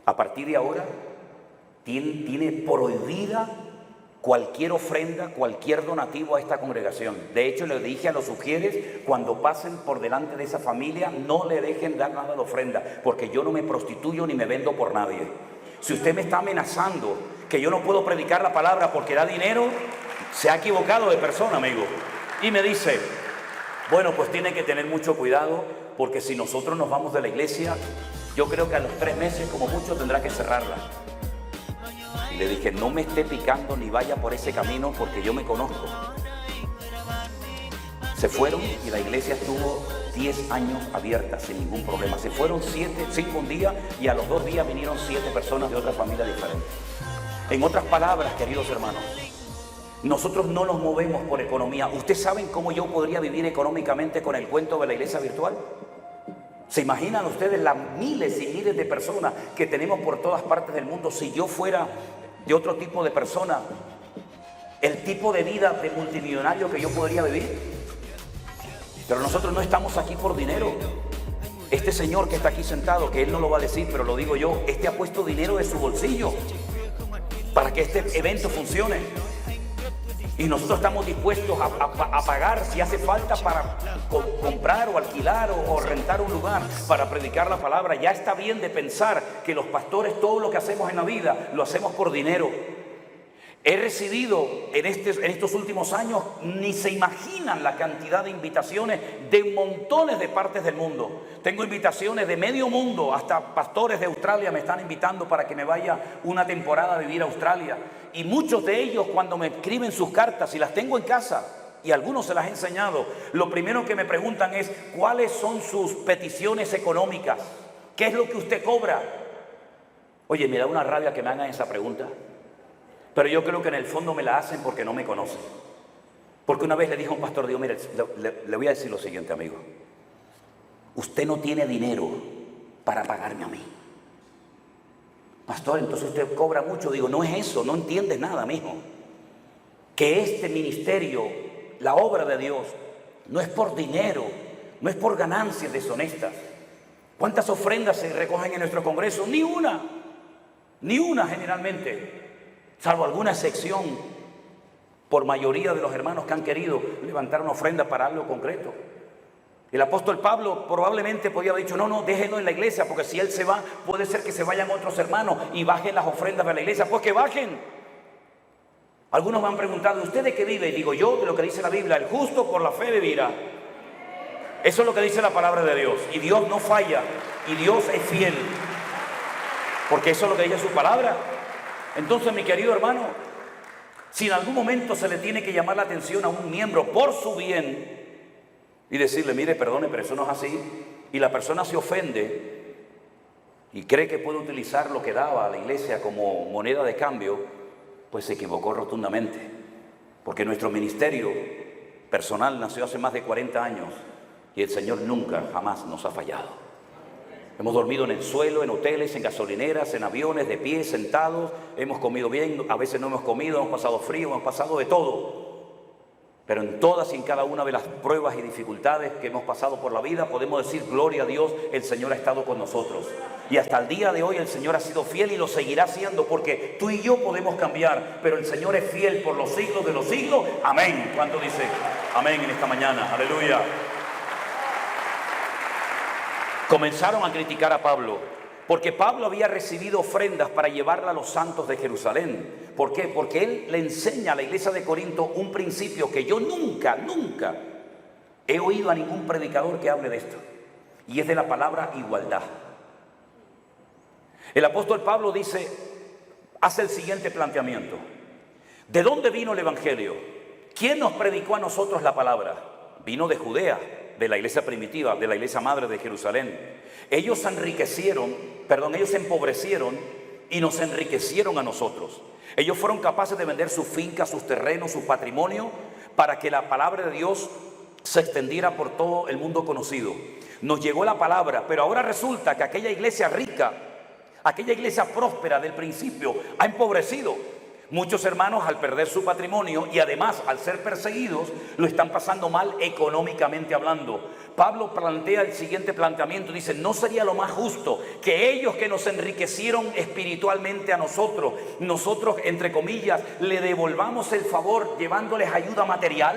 a partir de ahora tiene prohibida cualquier ofrenda, cualquier donativo a esta congregación. De hecho, le dije a los sugieres, cuando pasen por delante de esa familia, no le dejen dar nada de ofrenda, porque yo no me prostituyo ni me vendo por nadie. Si usted me está amenazando que yo no puedo predicar la palabra porque da dinero, se ha equivocado de persona, amigo. Y me dice, bueno, pues tiene que tener mucho cuidado, porque si nosotros nos vamos de la iglesia, yo creo que a los 3 meses como mucho tendrá que cerrarla. Y le dije, no me esté picando ni vaya por ese camino porque yo me conozco. Se fueron y la iglesia estuvo 10 años abierta sin ningún problema. Se fueron 5 un día y a los 2 días vinieron 7 personas de otra familia diferente. En otras palabras, queridos hermanos, nosotros no nos movemos por economía. ¿Ustedes saben cómo yo podría vivir económicamente con el cuento de la iglesia virtual? ¿Se imaginan ustedes las miles y miles de personas que tenemos por todas partes del mundo? Si yo fuera de otro tipo de persona, el tipo de vida de multimillonario que yo podría vivir. Pero nosotros no estamos aquí por dinero. Este señor que está aquí sentado, que él no lo va a decir, pero lo digo yo, este ha puesto dinero de su bolsillo para que este evento funcione. Y nosotros estamos dispuestos a pagar si hace falta para comprar o alquilar o rentar un lugar para predicar la palabra. Ya está bien de pensar que los pastores todo lo que hacemos en la vida lo hacemos por dinero. He recibido en estos últimos años, ni se imaginan la cantidad de invitaciones de montones de partes del mundo. Tengo invitaciones de medio mundo, hasta pastores de Australia me están invitando para que me vaya una temporada a vivir a Australia. Y muchos de ellos, cuando me escriben sus cartas y las tengo en casa, y algunos se las he enseñado, lo primero que me preguntan es, ¿cuáles son sus peticiones económicas? ¿Qué es lo que usted cobra? Oye, me da una rabia que me hagan esa pregunta. Pero yo creo que en el fondo me la hacen porque no me conocen. Porque una vez le dije a un pastor, digo, mire, le voy a decir lo siguiente, amigo. Usted no tiene dinero para pagarme a mí. Pastor, entonces usted cobra mucho. Digo, no es eso, no entiendes nada, mijo. Que este ministerio, la obra de Dios, no es por dinero, no es por ganancias deshonestas. ¿Cuántas ofrendas se recogen en nuestro congreso? Ni una generalmente. Salvo alguna excepción, por mayoría de los hermanos que han querido levantar una ofrenda para algo concreto. El apóstol Pablo probablemente podía haber dicho, no, déjenlo en la iglesia, porque si él se va, puede ser que se vayan otros hermanos y bajen las ofrendas de la iglesia. Pues que bajen. Algunos me han preguntado, ¿usted de qué vive? Y digo, yo de lo que dice la Biblia, el justo por la fe vivirá. Eso es lo que dice la palabra de Dios. Y Dios no falla, y Dios es fiel. Porque eso es lo que dice su palabra. Entonces, mi querido hermano, si en algún momento se le tiene que llamar la atención a un miembro por su bien y decirle, mire, perdone, pero eso no es así, y la persona se ofende y cree que puede utilizar lo que daba a la iglesia como moneda de cambio, pues se equivocó rotundamente, porque nuestro ministerio personal nació hace más de 40 años y el Señor nunca, jamás nos ha fallado. Hemos dormido en el suelo, en hoteles, en gasolineras, en aviones, de pie, sentados. Hemos comido bien, a veces no hemos comido, hemos pasado frío, hemos pasado de todo. Pero en todas y en cada una de las pruebas y dificultades que hemos pasado por la vida, podemos decir, gloria a Dios, el Señor ha estado con nosotros. Y hasta el día de hoy el Señor ha sido fiel y lo seguirá siendo, porque tú y yo podemos cambiar, pero el Señor es fiel por los siglos de los siglos. Amén. ¿Cuánto dice amén en esta mañana? Aleluya. Comenzaron a criticar a Pablo, porque Pablo había recibido ofrendas para llevarla a los santos de Jerusalén. ¿Por qué? Porque él le enseña a la iglesia de Corinto un principio que yo nunca he oído a ningún predicador que hable de esto. y es de la palabra igualdad. El apóstol Pablo hace el siguiente planteamiento. ¿De dónde vino el evangelio? ¿Quién nos predicó a nosotros la palabra? Vino de Judea, de la iglesia primitiva, de la iglesia madre de Jerusalén. Ellos empobrecieron y nos enriquecieron a nosotros. Ellos fueron capaces de vender sus fincas, sus terrenos, su patrimonio, para que la palabra de Dios se extendiera por todo el mundo conocido. Nos llegó la palabra, pero ahora resulta que aquella iglesia rica, aquella iglesia próspera del principio, ha empobrecido. Muchos hermanos, al perder su patrimonio y además al ser perseguidos, lo están pasando mal económicamente hablando. Pablo plantea el siguiente planteamiento, dice: ¿no sería lo más justo que ellos que nos enriquecieron espiritualmente a nosotros, entre comillas, le devolvamos el favor llevándoles ayuda material?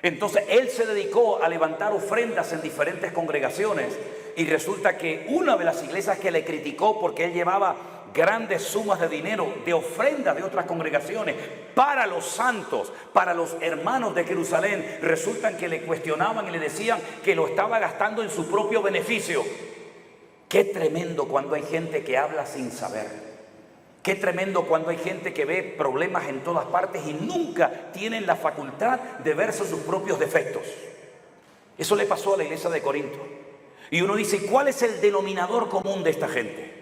Entonces él se dedicó a levantar ofrendas en diferentes congregaciones, y resulta que una de las iglesias que le criticó porque él llevaba grandes sumas de dinero, de ofrendas de otras congregaciones para los santos, para los hermanos de Jerusalén, resultan que le cuestionaban y le decían que lo estaba gastando en su propio beneficio. Qué tremendo cuando hay gente que habla sin saber. Qué tremendo cuando hay gente que ve problemas en todas partes y nunca tienen la facultad de verse sus propios defectos. Eso le pasó a la iglesia de Corinto. Y uno dice: ¿cuál es el denominador común de esta gente?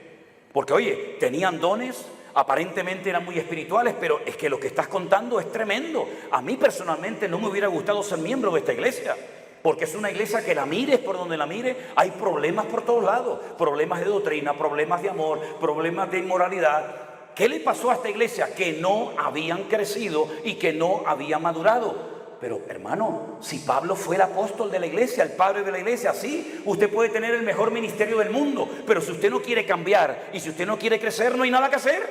Porque oye, tenían dones, aparentemente eran muy espirituales, pero es que lo que estás contando es tremendo. A mí personalmente no me hubiera gustado ser miembro de esta iglesia, porque es una iglesia que la mires por donde la mire, hay problemas por todos lados, problemas de doctrina, problemas de amor, problemas de inmoralidad. ¿Qué le pasó a esta iglesia? Que no habían crecido y que no habían madurado. Pero hermano, si Pablo fue el apóstol de la iglesia, el padre de la iglesia, sí, usted puede tener el mejor ministerio del mundo, pero si usted no quiere cambiar y si usted no quiere crecer, no hay nada que hacer,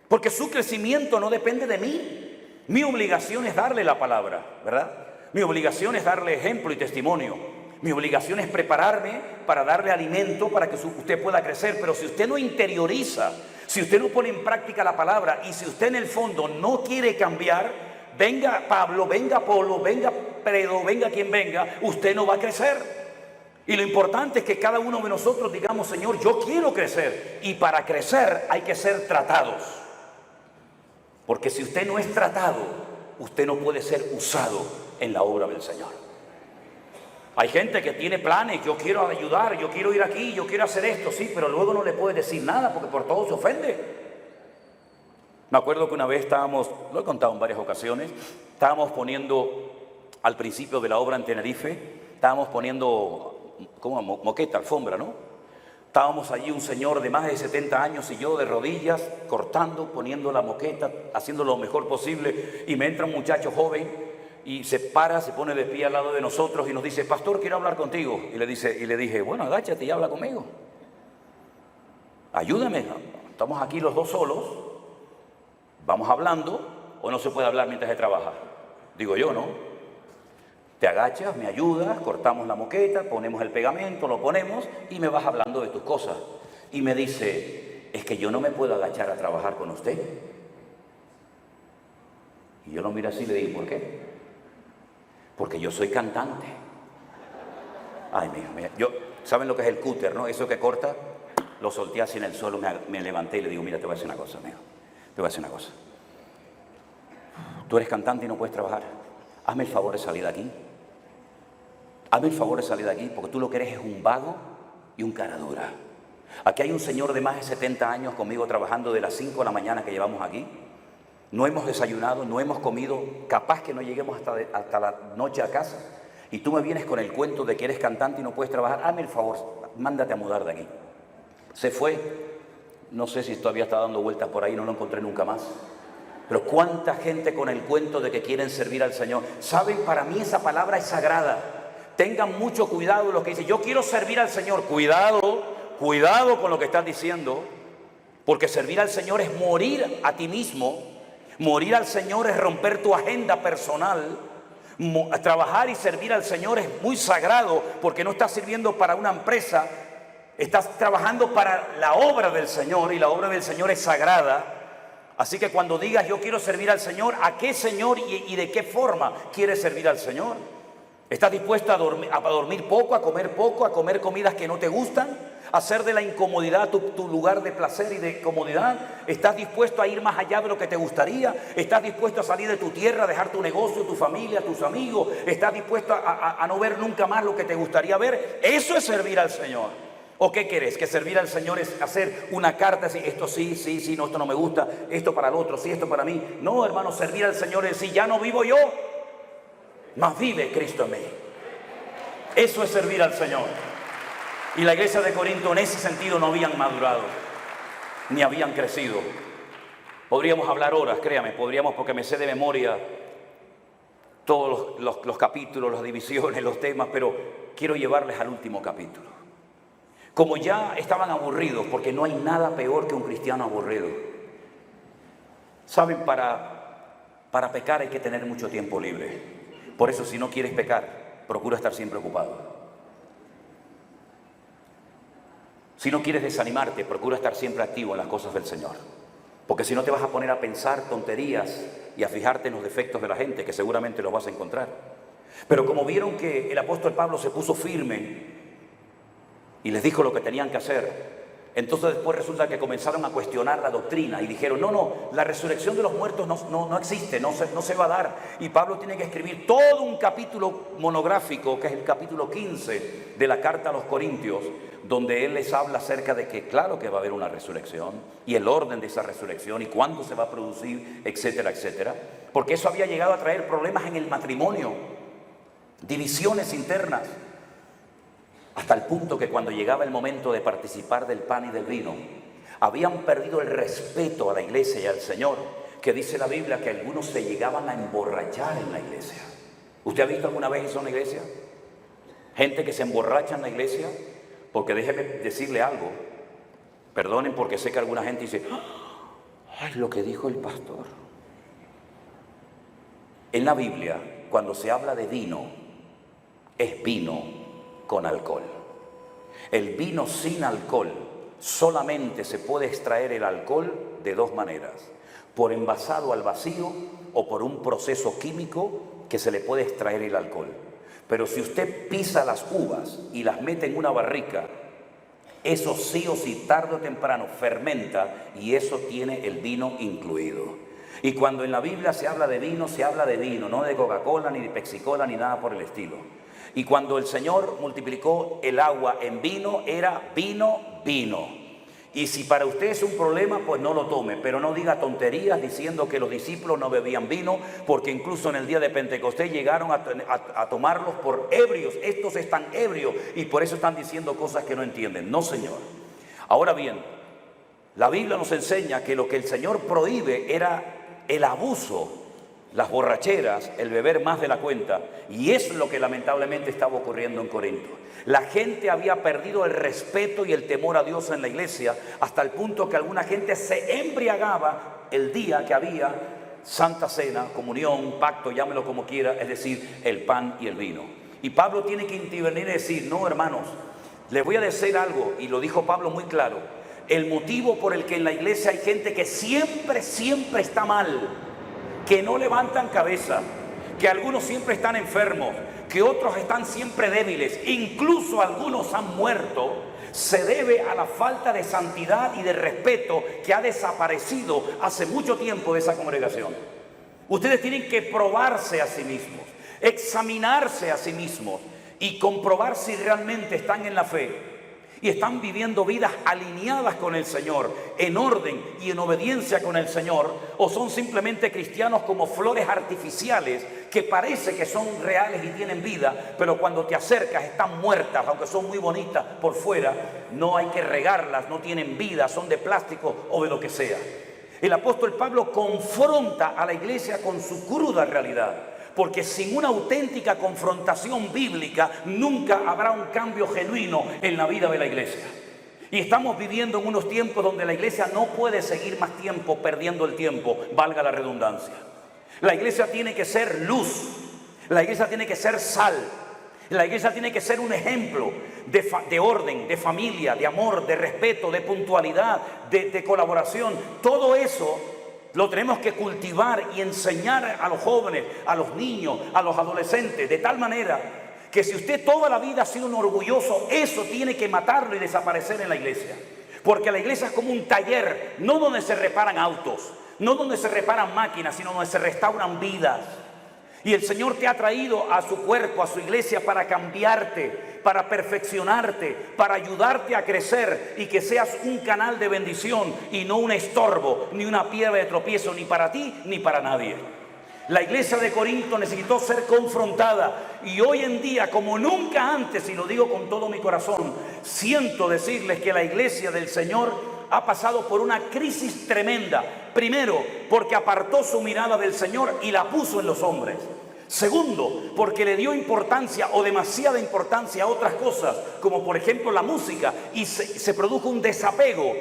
porque su crecimiento no depende de mí. Mi obligación es darle la palabra, ¿verdad? Mi obligación es darle ejemplo y testimonio. Mi obligación es prepararme para darle alimento para que usted pueda crecer. Pero si usted no interioriza, si usted no pone en práctica la palabra y si usted en el fondo no quiere cambiar, venga Pablo, venga Apolo, venga Pedro, venga quien venga, usted no va a crecer. Y lo importante es que cada uno de nosotros digamos: Señor, yo quiero crecer. Y para crecer hay que ser tratados. Porque si usted no es tratado, usted no puede ser usado en la obra del Señor. Hay gente que tiene planes: yo quiero ayudar, yo quiero ir aquí, yo quiero hacer esto, sí, pero luego no le puede decir nada porque por todo se ofende. Me acuerdo que una vez lo he contado en varias ocasiones, estábamos poniendo al principio de la obra en Tenerife, estábamos poniendo como moqueta, alfombra, ¿no? Estábamos allí un señor de más de 70 años y yo de rodillas, cortando, poniendo la moqueta, haciendo lo mejor posible, y me entra un muchacho joven y se para, se pone de pie al lado de nosotros y nos dice: pastor, quiero hablar contigo. Y le dije: bueno, agáchate y habla conmigo. Ayúdame, estamos aquí los dos solos. ¿Vamos hablando o no se puede hablar mientras se trabaja? Digo yo, ¿no? Te agachas, me ayudas, cortamos la moqueta, ponemos el pegamento, lo ponemos y me vas hablando de tus cosas. Y me dice: es que yo no me puedo agachar a trabajar con usted. Y yo lo miro así y le digo: ¿por qué? Porque yo soy cantante. Ay, mira, ¿saben lo que es el cúter, no? Eso que corta, lo solté así en el suelo, me levanté y le digo: mira, te voy a decir una cosa, amigo. Te voy a decir una cosa. Tú eres cantante y no puedes trabajar. Hazme el favor de salir de aquí. Hazme el favor de salir de aquí, porque tú lo que eres es un vago y un cara dura. Aquí hay un señor de más de 70 años conmigo trabajando de las 5 de la mañana que llevamos aquí. No hemos desayunado, no hemos comido, capaz que no lleguemos hasta la noche a casa. Y tú me vienes con el cuento de que eres cantante y no puedes trabajar. Hazme el favor, mándate a mudar de aquí. Se fue. No sé si todavía está dando vueltas por ahí, no lo encontré nunca más. Pero cuánta gente con el cuento de que quieren servir al Señor. Saben, para mí esa palabra es sagrada. Tengan mucho cuidado los que dicen: yo quiero servir al Señor. Cuidado con lo que estás diciendo, porque servir al Señor es morir a ti mismo. Morir al Señor es romper tu agenda personal. Trabajar y servir al Señor es muy sagrado, porque no estás sirviendo para una empresa. Estás trabajando para la obra del Señor, y la obra del Señor es sagrada. Así que cuando digas: yo quiero servir al Señor, ¿a qué Señor y de qué forma quieres servir al Señor? ¿Estás dispuesto a dormir poco, a comer comidas que no te gustan? ¿A hacer de la incomodidad tu lugar de placer y de comodidad? ¿Estás dispuesto a ir más allá de lo que te gustaría? ¿Estás dispuesto a salir de tu tierra, a dejar tu negocio, tu familia, tus amigos? ¿Estás dispuesto a no ver nunca más lo que te gustaría ver? Eso es servir al Señor. ¿O qué querés? Que servir al Señor es hacer una carta así, esto sí, no, esto no me gusta, esto para el otro, sí, esto para mí. No, hermano, servir al Señor es decir, ya no vivo yo, mas vive Cristo en mí. Eso es servir al Señor. Y la iglesia de Corinto en ese sentido no habían madurado, ni habían crecido. Podríamos hablar horas, créame, podríamos, porque me sé de memoria todos los capítulos, las divisiones, los temas, pero quiero llevarles al último capítulo. Como ya estaban aburridos, porque no hay nada peor que un cristiano aburrido. Saben, para pecar hay que tener mucho tiempo libre. Por eso, si no quieres pecar, procura estar siempre ocupado. Si no quieres desanimarte, procura estar siempre activo en las cosas del Señor. Porque si no te vas a poner a pensar tonterías y a fijarte en los defectos de la gente, que seguramente los vas a encontrar. Pero como vieron que el apóstol Pablo se puso firme y les dijo lo que tenían que hacer, entonces después resulta que comenzaron a cuestionar la doctrina y dijeron, no, la resurrección de los muertos no existe, no se va a dar. Y Pablo tiene que escribir todo un capítulo monográfico, que es el capítulo 15 de la carta a los Corintios, donde él les habla acerca de que claro que va a haber una resurrección y el orden de esa resurrección y cuándo se va a producir, etcétera, etcétera. Porque eso había llegado a traer problemas en el matrimonio, divisiones internas. Hasta el punto que cuando llegaba el momento de participar del pan y del vino, habían perdido el respeto a la iglesia y al Señor, que dice la Biblia que algunos se llegaban a emborrachar en la iglesia. ¿Usted ha visto alguna vez eso en la iglesia? Gente que se emborracha en la iglesia, porque déjeme decirle algo, perdonen porque sé que alguna gente dice, ¡ay, lo que dijo el pastor! En la Biblia, cuando se habla de vino, es vino con alcohol. El vino sin alcohol, solamente se puede extraer el alcohol de dos maneras: por envasado al vacío o por un proceso químico que se le puede extraer el alcohol. Pero si usted pisa las uvas y las mete en una barrica, eso sí o sí, tarde o temprano, fermenta y eso tiene el vino incluido. Y cuando en la Biblia se habla de vino, no de Coca-Cola, ni de Pepsi-Cola, ni nada por el estilo. Y cuando el Señor multiplicó el agua en vino, era vino. Y si para usted es un problema, pues no lo tome, pero no diga tonterías diciendo que los discípulos no bebían vino, porque incluso en el día de Pentecostés llegaron a tomarlos por ebrios. Estos están ebrios y por eso están diciendo cosas que no entienden. No, Señor. Ahora bien, la Biblia nos enseña que lo que el Señor prohíbe era el abuso, las borracheras, el beber más de la cuenta. Y eso es lo que lamentablemente estaba ocurriendo en Corinto. La gente había perdido el respeto y el temor a Dios en la iglesia, hasta el punto que alguna gente se embriagaba el día que había Santa Cena, comunión, pacto, llámelo como quiera, es decir, el pan y el vino. Y Pablo tiene que intervenir y decir, no, hermanos, les voy a decir algo, y lo dijo Pablo muy claro: el motivo por el que en la iglesia hay gente que siempre está mal, que no levantan cabeza, que algunos siempre están enfermos, que otros están siempre débiles, incluso algunos han muerto, se debe a la falta de santidad y de respeto que ha desaparecido hace mucho tiempo de esa congregación. Ustedes tienen que probarse a sí mismos, examinarse a sí mismos y comprobar si realmente están en la fe y están viviendo vidas alineadas con el Señor, en orden y en obediencia con el Señor, o son simplemente cristianos como flores artificiales que parece que son reales y tienen vida, pero cuando te acercas están muertas, aunque son muy bonitas por fuera, no hay que regarlas, no tienen vida, son de plástico o de lo que sea. El apóstol Pablo confronta a la iglesia con su cruda realidad, porque sin una auténtica confrontación bíblica nunca habrá un cambio genuino en la vida de la iglesia. Y estamos viviendo en unos tiempos donde la iglesia no puede seguir más tiempo perdiendo el tiempo, valga la redundancia. La iglesia tiene que ser luz, la iglesia tiene que ser sal, la iglesia tiene que ser un ejemplo de orden, de familia, de amor, de respeto, de puntualidad, de colaboración. Todo eso lo tenemos que cultivar y enseñar a los jóvenes, a los niños, a los adolescentes, de tal manera que si usted toda la vida ha sido un orgulloso, eso tiene que matarlo y desaparecer en la iglesia. Porque la iglesia es como un taller, no donde se reparan autos, no donde se reparan máquinas, sino donde se restauran vidas. Y el Señor te ha traído a su cuerpo, a su iglesia, para cambiarte, para perfeccionarte, para ayudarte a crecer y que seas un canal de bendición y no un estorbo, ni una piedra de tropiezo, ni para ti ni para nadie. La iglesia de Corinto necesitó ser confrontada y hoy en día, como nunca antes, y lo digo con todo mi corazón, siento decirles que la iglesia del Señor ha pasado por una crisis tremenda. Primero, porque apartó su mirada del Señor y la puso en los hombres. Segundo, porque le dio importancia o demasiada importancia a otras cosas, como por ejemplo la música, y se produjo un desapego,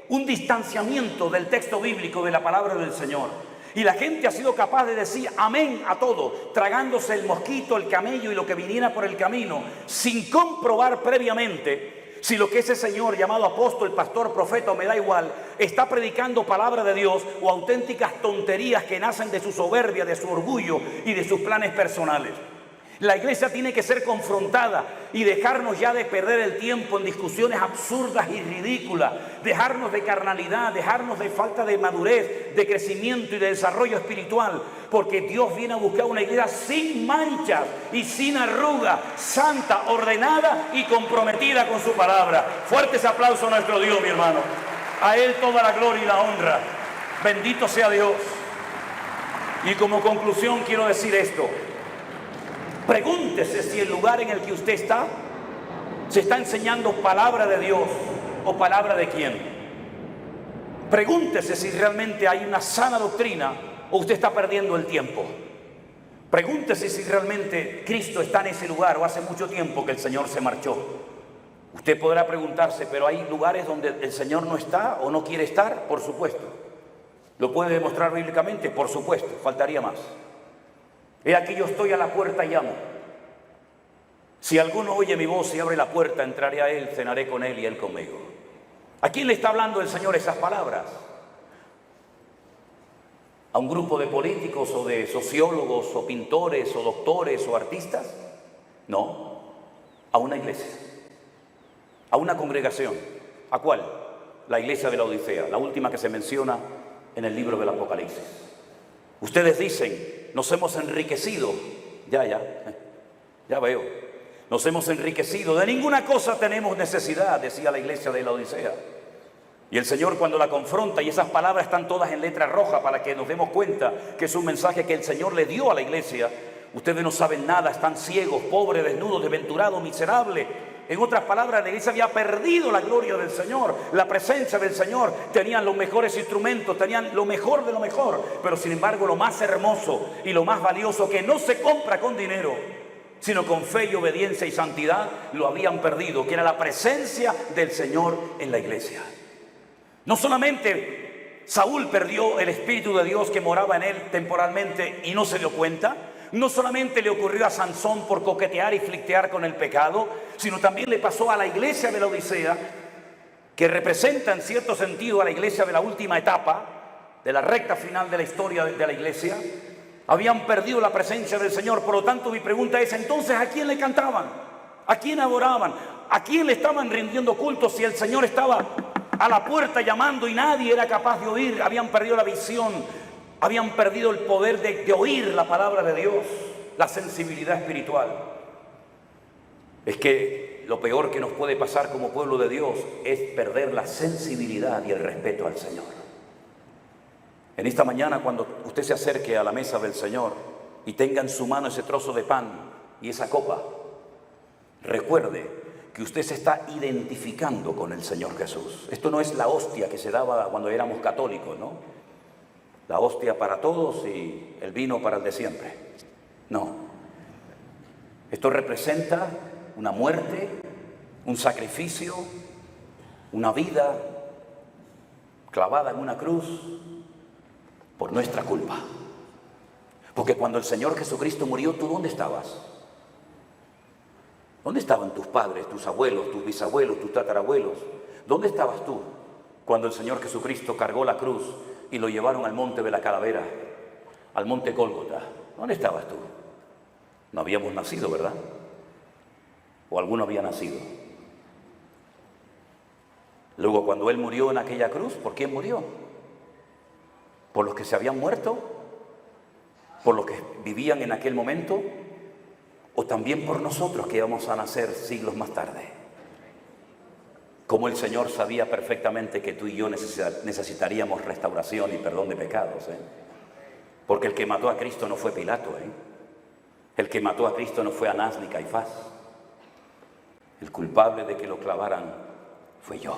un distanciamiento del texto bíblico, de la palabra del Señor. Y la gente ha sido capaz de decir amén a todo, tragándose el mosquito, el camello y lo que viniera por el camino, sin comprobar previamente si lo que ese señor llamado apóstol, pastor, profeta, o me da igual, está predicando palabra de Dios o auténticas tonterías que nacen de su soberbia, de su orgullo y de sus planes personales. La iglesia tiene que ser confrontada y dejarnos ya de perder el tiempo en discusiones absurdas y ridículas, dejarnos de carnalidad, dejarnos de falta de madurez, de crecimiento y de desarrollo espiritual, porque Dios viene a buscar una iglesia sin manchas y sin arruga, santa, ordenada y comprometida con su palabra. Fuertes aplausos a nuestro Dios, mi hermano. A Él toda la gloria y la honra. Bendito sea Dios. Y como conclusión quiero decir esto. Pregúntese si el lugar en el que usted está se está enseñando palabra de Dios o palabra de quién. Pregúntese si realmente hay una sana doctrina o usted está perdiendo el tiempo. Pregúntese si realmente Cristo está en ese lugar o hace mucho tiempo que el Señor se marchó. Usted podrá preguntarse, pero ¿hay lugares donde el Señor no está o no quiere estar? Por supuesto. ¿Lo puede demostrar bíblicamente? Por supuesto, faltaría más. He aquí yo estoy a la puerta y llamo. Si alguno oye mi voz y abre la puerta, entraré a él, cenaré con él y él conmigo. ¿A quién le está hablando el Señor esas palabras? ¿A un grupo de políticos o de sociólogos o pintores o doctores o artistas? No, a una iglesia, a una congregación. ¿A cuál? La iglesia de la Odisea, la última que se menciona en el libro del Apocalipsis. Ustedes dicen, nos hemos enriquecido. Ya veo. Nos hemos enriquecido. De ninguna cosa tenemos necesidad, decía la iglesia de la Odisea. Y el Señor, cuando la confronta, y esas palabras están todas en letra roja para que nos demos cuenta que es un mensaje que el Señor le dio a la iglesia. Ustedes no saben nada, están ciegos, pobres, desnudos, desventurados, miserables. En otras palabras, la iglesia había perdido la gloria del Señor, la presencia del Señor. Tenían los mejores instrumentos, tenían lo mejor de lo mejor. Pero sin embargo, lo más hermoso y lo más valioso, que no se compra con dinero, sino con fe y obediencia y santidad, lo habían perdido, que era la presencia del Señor en la iglesia. No solamente Saúl perdió el Espíritu de Dios que moraba en él temporalmente y no se dio cuenta. No solamente le ocurrió a Sansón por coquetear y flirtear con el pecado, sino también le pasó a la iglesia de la Odisea, que representa en cierto sentido a la iglesia de la última etapa, de la recta final de la historia de la iglesia. Habían perdido la presencia del Señor. Por lo tanto, mi pregunta es, entonces, ¿a quién le cantaban? ¿A quién adoraban? ¿A quién le estaban rindiendo culto si el Señor estaba a la puerta llamando y nadie era capaz de oír? Habían perdido la visión. Habían perdido el poder de oír la palabra de Dios, la sensibilidad espiritual. Es que lo peor que nos puede pasar como pueblo de Dios es perder la sensibilidad y el respeto al Señor. En esta mañana, cuando usted se acerque a la mesa del Señor y tenga en su mano ese trozo de pan y esa copa, recuerde que usted se está identificando con el Señor Jesús. Esto no es la hostia que se daba cuando éramos católicos, ¿no? La hostia para todos y el vino para el de siempre. No. Esto representa una muerte, un sacrificio, una vida clavada en una cruz por nuestra culpa. Porque cuando el Señor Jesucristo murió, ¿tú dónde estabas? ¿Dónde estaban tus padres, tus abuelos, tus bisabuelos, tus tatarabuelos? ¿Dónde estabas tú cuando el Señor Jesucristo cargó la cruz y lo llevaron al monte de la calavera, al monte Gólgota? ¿Dónde estabas tú? No habíamos nacido, ¿verdad? o alguno había nacido. Luego, cuando Él murió en aquella cruz, ¿por quién murió? ¿Por los que se habían muerto? ¿Por los que vivían en aquel momento? ¿O también por nosotros que íbamos a nacer siglos más tarde? Como el Señor sabía perfectamente que tú y yo necesitaríamos restauración y perdón de pecados, Porque el que mató a Cristo no fue Pilato, El que mató a Cristo no fue Anás ni Caifás. El culpable de que lo clavaran fue yo,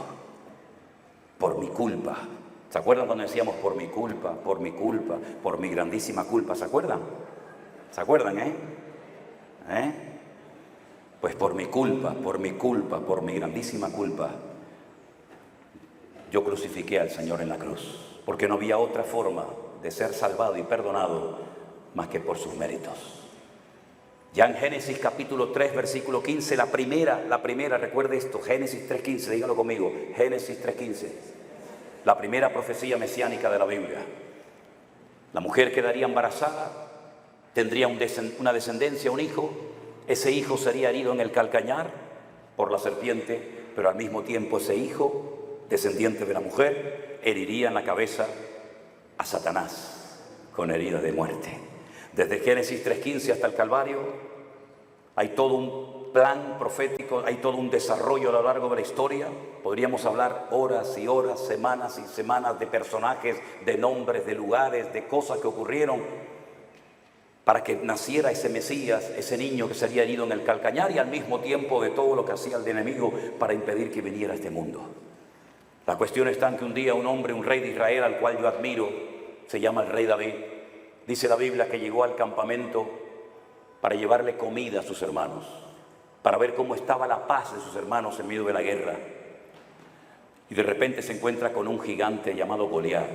por mi culpa. ¿Se acuerdan cuando decíamos por mi culpa, por mi culpa, por mi grandísima culpa? ¿Se acuerdan? ¿Se acuerdan, Pues por mi culpa, por mi culpa, por mi grandísima culpa, yo crucifiqué al Señor en la cruz, porque no había otra forma de ser salvado y perdonado más que por sus méritos. Ya en Génesis capítulo 3, versículo 15, la primera, recuerde esto, Génesis 3:15, dígalo conmigo, Génesis 3:15, la primera profecía mesiánica de la Biblia. La mujer quedaría embarazada, tendría una descendencia, un hijo. Ese hijo sería herido en el calcañar por la serpiente, pero al mismo tiempo ese hijo, descendiente de la mujer, heriría en la cabeza a Satanás con heridas de muerte. Desde Génesis 3:15 hasta el Calvario hay todo un plan profético, hay todo un desarrollo a lo largo de la historia. Podríamos hablar horas y horas, semanas y semanas de personajes, de nombres, de lugares, de cosas que ocurrieron para que naciera ese Mesías, ese niño que sería herido en el calcañar, y al mismo tiempo de todo lo que hacía el enemigo para impedir que viniera a este mundo. La cuestión está en que un día un hombre, un rey de Israel al cual yo admiro, se llama el rey David. Dice la Biblia que llegó al campamento para llevarle comida a sus hermanos, para ver cómo estaba la paz de sus hermanos en medio de la guerra. Y de repente se encuentra con un gigante llamado Goliat,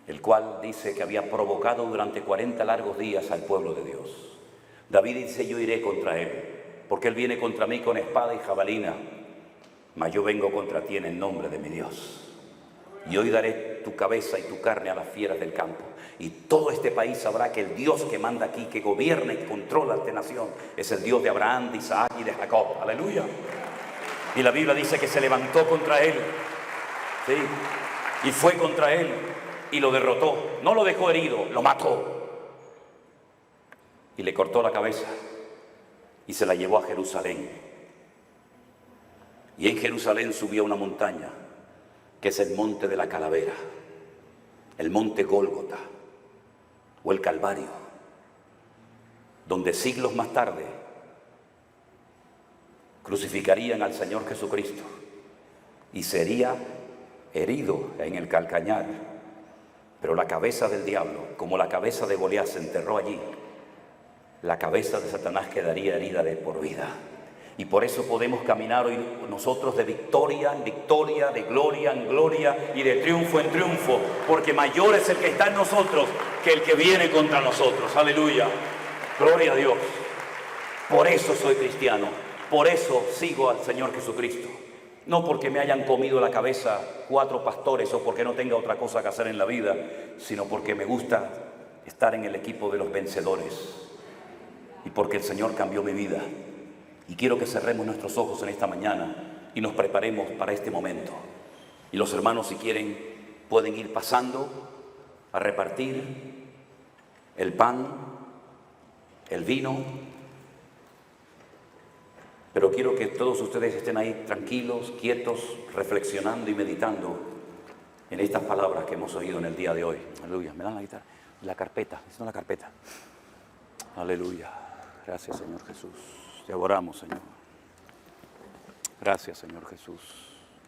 el cual dice que había provocado durante 40 largos días al pueblo de Dios. David dice: yo iré contra él, porque él viene contra mí con espada y jabalina, mas yo vengo contra ti en el nombre de mi Dios. Y hoy daré tu cabeza y tu carne a las fieras del campo. Y todo este país sabrá que el Dios que manda aquí, que gobierna y controla esta nación, es el Dios de Abraham, de Isaac y de Jacob. Aleluya. Y la Biblia dice que se levantó contra él, ¿sí? Y fue contra él y lo derrotó. No lo dejó herido, lo mató. Y le cortó la cabeza y se la llevó a Jerusalén. Y en Jerusalén subió a una montaña, que es el monte de la calavera, el monte Gólgota o el Calvario, donde siglos más tarde crucificarían al Señor Jesucristo y sería herido en el calcañar, pero la cabeza del diablo, como la cabeza de Goliat se enterró allí, la cabeza de Satanás quedaría herida de por vida. Y por eso podemos caminar hoy nosotros de victoria en victoria, de gloria en gloria y de triunfo en triunfo, porque mayor es el que está en nosotros que el que viene contra nosotros. Aleluya, gloria a Dios. Por eso soy cristiano, por eso sigo al Señor Jesucristo. No porque me hayan comido la cabeza 4 pastores o porque no tenga otra cosa que hacer en la vida, sino porque me gusta estar en el equipo de los vencedores y porque el Señor cambió mi vida. Y quiero que cerremos nuestros ojos en esta mañana y nos preparemos para este momento. Y los hermanos, si quieren, pueden ir pasando a repartir el pan, el vino. Pero quiero que todos ustedes estén ahí tranquilos, quietos, reflexionando y meditando en estas palabras que hemos oído en el día de hoy. Aleluya. Me dan la guitarra, la carpeta, la carpeta. Aleluya. Gracias, Señor Jesús. Te adoramos, Señor. Gracias, Señor Jesús.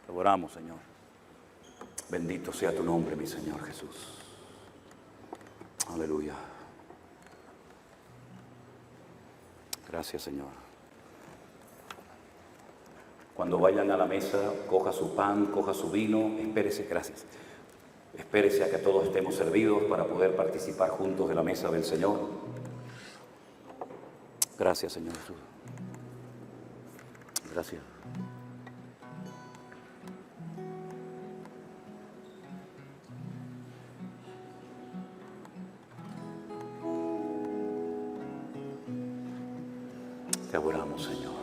Te adoramos, Señor. Bendito sea tu nombre, mi Señor Jesús. Aleluya. Gracias, Señor. Cuando vayan a la mesa, coja su pan, coja su vino, espérese, gracias. Espérese a que todos estemos servidos para poder participar juntos de la mesa del Señor. Gracias, Señor Jesús. Gracias. Te adoramos, Señor.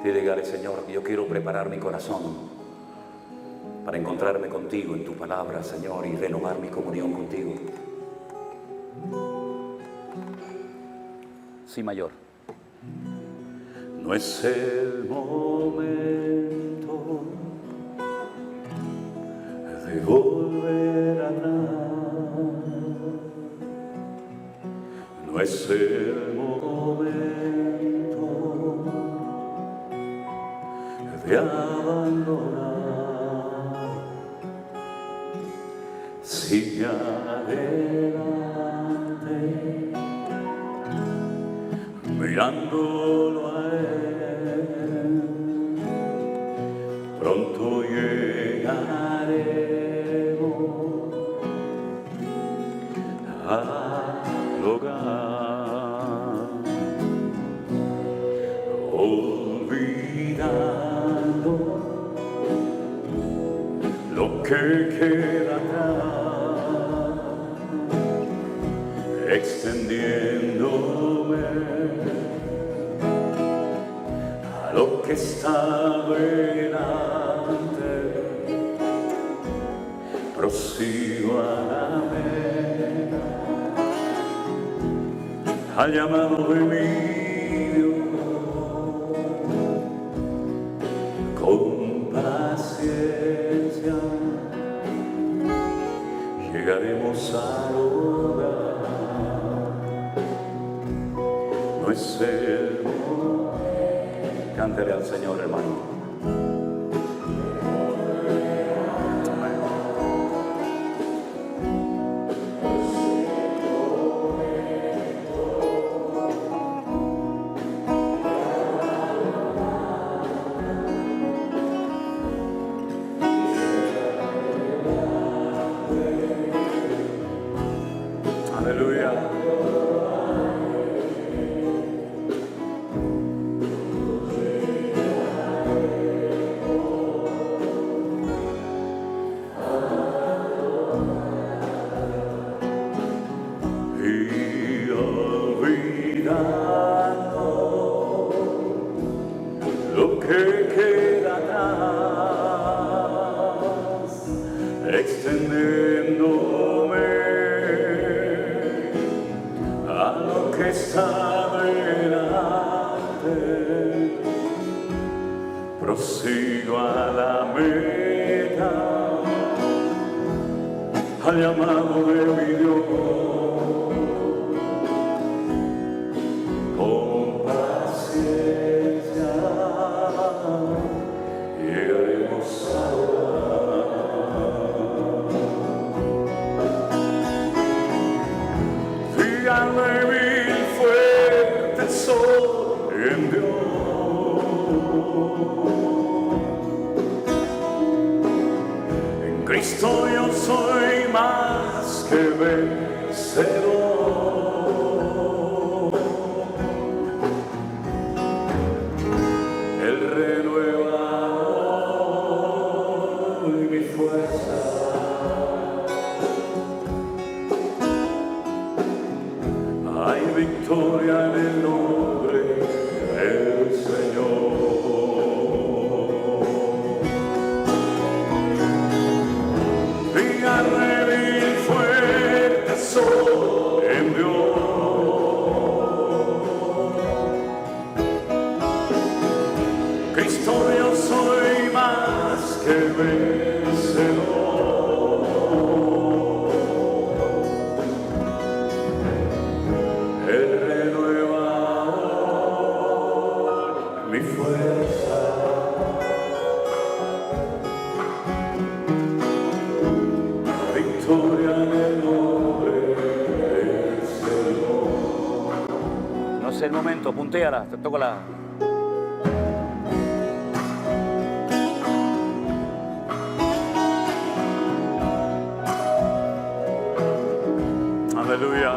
Dígale, Señor, que yo quiero preparar mi corazón para encontrarme contigo en tu palabra, Señor, y renovar mi comunión contigo. Sí, mayor. No es el momento de volver atrás. No es el momento de abandonar. Sigue adelante, mirándolo a Él. Pronto llegaremos al hogar, olvidando lo que queda atrás, extendiéndome a lo que está delante. Prosigo a la meta, al llamado de mi Dios, con paciencia llegaremos al hogar. No es el momento. Cántele al Señor, hermano. Aleluya. Y olvidando lo que queda atrás, extendiéndome a lo que está delante, prosigo a la meta, al llamado de mi Dios, con paciencia llegaremos ahora. Díganme mil fuertes soy en Dios. En Cristo yo soy más que vencedor. Él renueva hoy mi fuerza. Hay victoria en el nombre del Señor. Díganme mil fuertes soy en Dios. Cristo yo soy más que vencedor. Él renueva hoy mi fuerza. Victoria en el nombre del Señor. No sé el momento, puntéala, te toco la. Aleluya.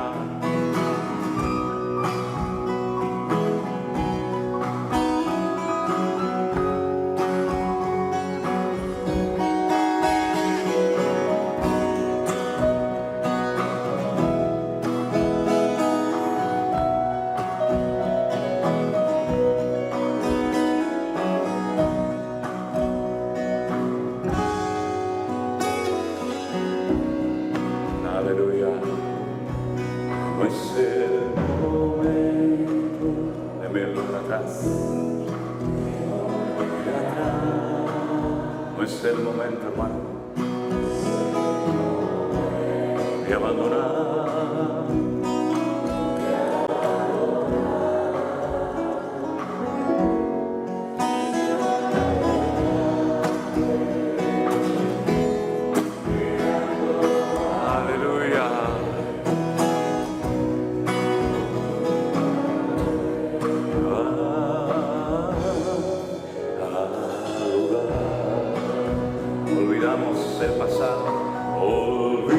atrás. No es el momento, hermano, de abandonar. El pasado, olvidando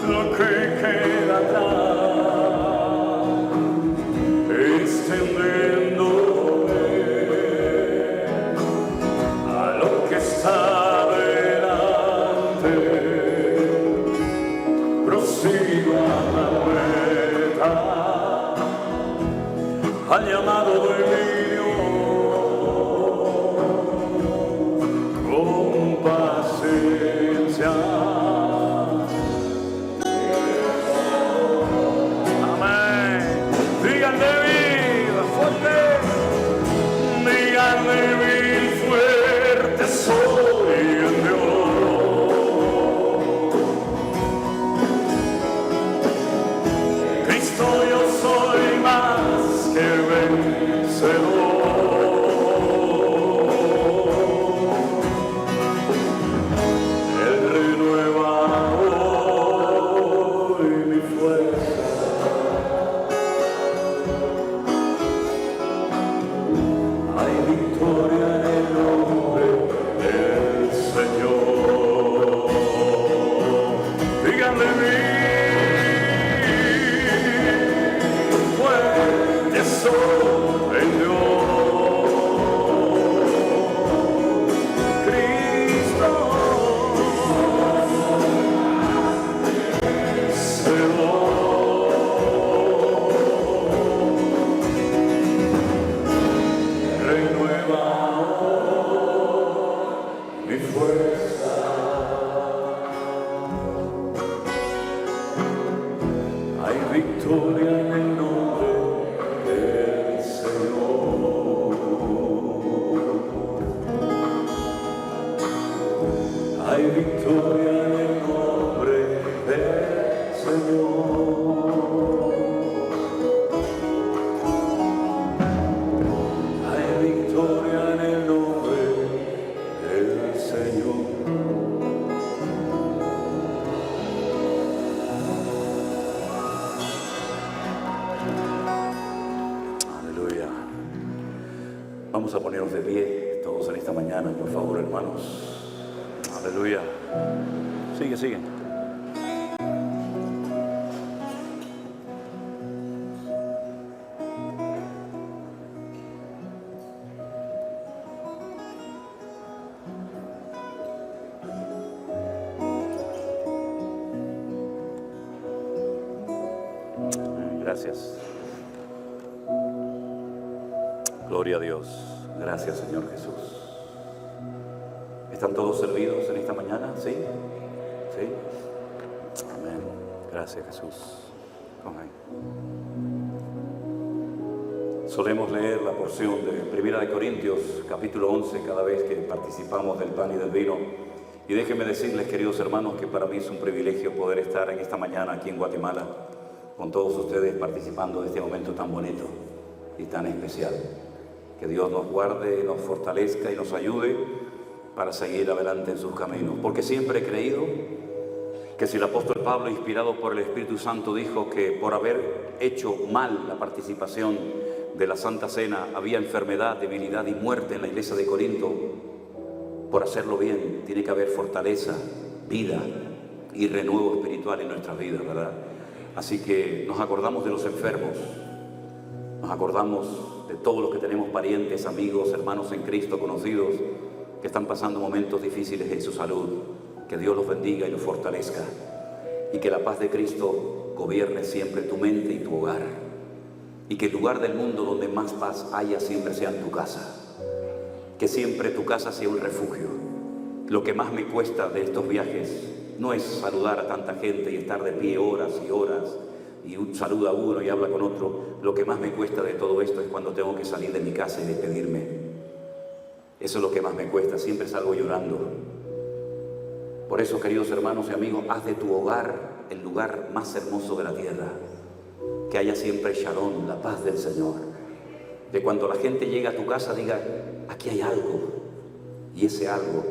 lo que queda atrás, extendiéndome a lo que está delante, prosigo a la meta, al llamado de mi paciencia. Amén. Díganle vida fuerte, díganle bien fuerte, soy el Dios. Cristo, yo soy más que vencedor. Victoria en el nombre del Señor. Hay victoria en el nombre del Señor. Hay victoria en el nombre del Señor. Vamos a ponernos de pie todos en esta mañana, por favor, hermanos. Aleluya. Sigue, sigue. Gracias. Gloria a Dios. Gracias, Señor Jesús. ¿Están todos servidos en esta mañana? ¿Sí? ¿Sí? Amén. Gracias, Jesús. Amén. Solemos leer la porción de 1 Corintios, capítulo 11, cada vez que participamos del pan y del vino. Y déjenme decirles, queridos hermanos, que para mí es un privilegio poder estar en esta mañana aquí en Guatemala, con todos ustedes participando de este momento tan bonito y tan especial. Que Dios nos guarde, nos fortalezca y nos ayude para seguir adelante en sus caminos. Porque siempre he creído que si el apóstol Pablo, inspirado por el Espíritu Santo, dijo que por haber hecho mal la participación de la Santa Cena había enfermedad, debilidad y muerte en la iglesia de Corinto, por hacerlo bien tiene que haber fortaleza, vida y renuevo espiritual en nuestras vidas, ¿verdad? Así que nos acordamos de los enfermos, nos acordamos de todos los que tenemos parientes, amigos, hermanos en Cristo, conocidos, que están pasando momentos difíciles en su salud. Que Dios los bendiga y los fortalezca. Y que la paz de Cristo gobierne siempre tu mente y tu hogar. Y que el lugar del mundo donde más paz haya siempre sea en tu casa. Que siempre tu casa sea un refugio. Lo que más me cuesta de estos viajes no es saludar a tanta gente y estar de pie horas y horas y saluda a uno y habla con otro. Lo que más me cuesta de todo esto es cuando tengo que salir de mi casa y despedirme. Eso es lo que más me cuesta, siempre salgo llorando. Por eso, queridos hermanos y amigos, haz de tu hogar el lugar más hermoso de la tierra. Que haya siempre Shalom, la paz del Señor. De cuando la gente llega a tu casa diga, aquí hay algo. Y ese algo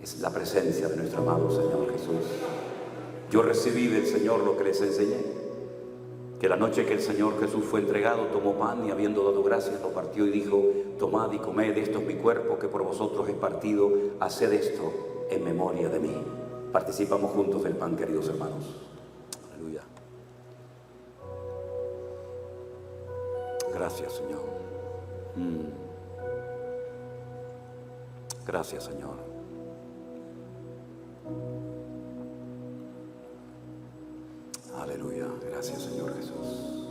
es la presencia de nuestro amado Señor Jesús. Yo recibí del Señor lo que les enseñé. Que la noche que el Señor Jesús fue entregado, tomó pan y habiendo dado gracias, lo partió y dijo, tomad y comed, esto es mi cuerpo que por vosotros es partido, haced esto en memoria de mí. Participamos juntos del pan, queridos hermanos. Aleluya. Gracias, Señor. Gracias, Señor. Aleluya. Gracias, Señor Jesús.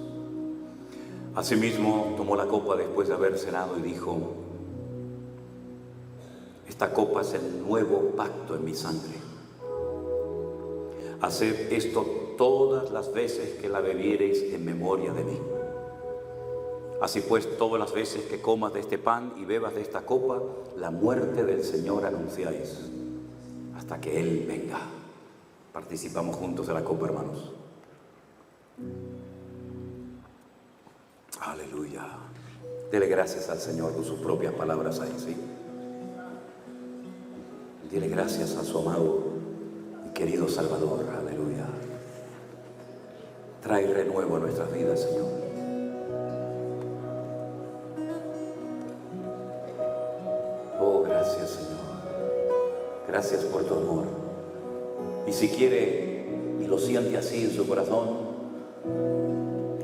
Asimismo, tomó la copa después de haber cenado y dijo, esta copa es el nuevo pacto en mi sangre. Haced esto todas las veces que la bebiereis en memoria de mí. Así pues, todas las veces que comas de este pan y bebas de esta copa, la muerte del Señor anunciáis, hasta que Él venga. Participamos juntos de la copa, hermanos. Aleluya. Dele gracias al Señor con sus propias palabras ahí, ¿sí? Dile gracias a su amado y querido Salvador. Aleluya. Trae renuevo a nuestras vidas, Señor. Oh, gracias, Señor. Gracias por tu amor. Y si quiere y lo siente así en su corazón,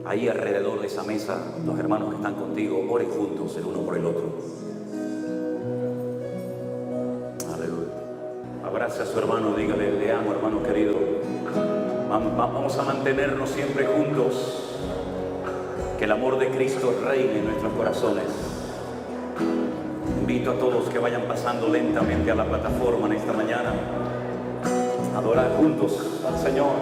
ahí alrededor de esa mesa, los hermanos que están contigo, oren juntos el uno por el otro. Aleluya. Abrace a su hermano, dígale, le amo, hermano querido. Vamos a mantenernos siempre juntos. Que el amor de Cristo reine en nuestros corazones. Invito a todos que vayan pasando lentamente a la plataforma en esta mañana. Adorar juntos al Señor.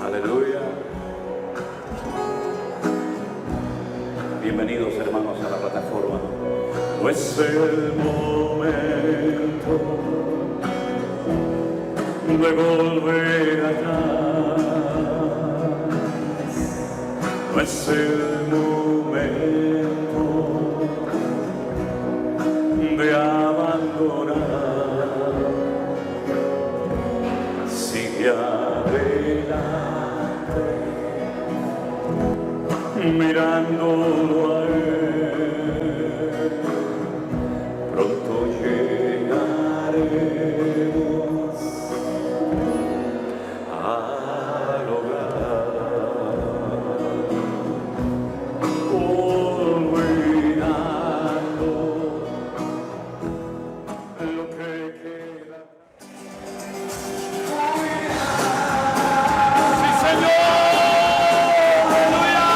Aleluya. Bienvenidos, hermanos, a la plataforma. No es el momento de volver atrás. No es el momento de abandonar. Sigue adelante, mirándolo a Él. Pronto llegaremos al hogar. Olvidando lo que queda. ¡Sí, Señor! ¡Aleluya!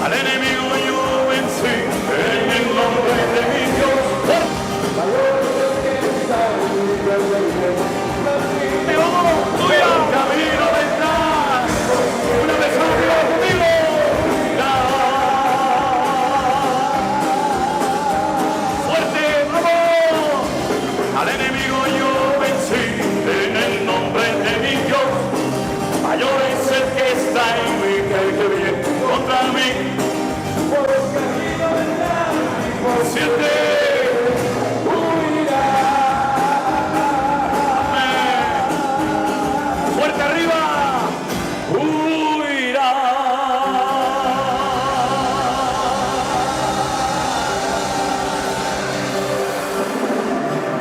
Al enemigo yo vencí en el nombre de mi Dios. ¡Aleluya! Camino detrás, una vez arriba conmigo. ¡Fuerte, vamos! Al enemigo yo vencí en el nombre de mi Dios. Mayor es el que está en mí que el que viene contra mí. Por el camino detrás, por siempre huirá. Fuerte arriba, huirá.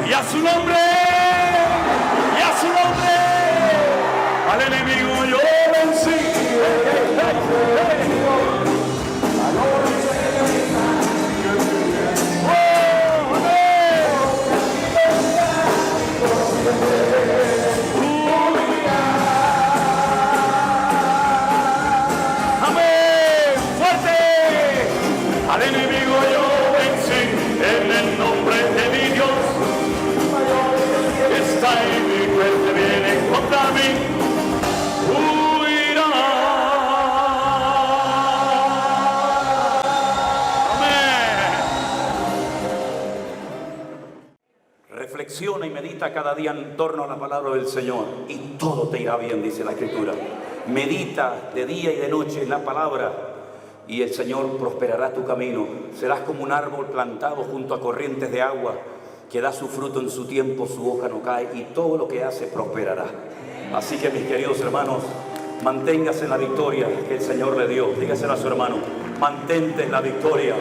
Y a su nombre, y a su nombre, al enemigo yo vencí. Amén, fuerte, al enemigo yo vencí en el nombre reflexiona y medita cada día en torno a la palabra del Señor y todo te irá bien, dice la Escritura. Medita de día y de noche en la palabra y el Señor prosperará tu camino. Serás como un árbol plantado junto a corrientes de agua que da su fruto en su tiempo, su hoja no cae y todo lo que hace prosperará. Así que, mis queridos hermanos, manténgase en la victoria que el Señor le dio. Dígaselo a su hermano, mantente en la victoria.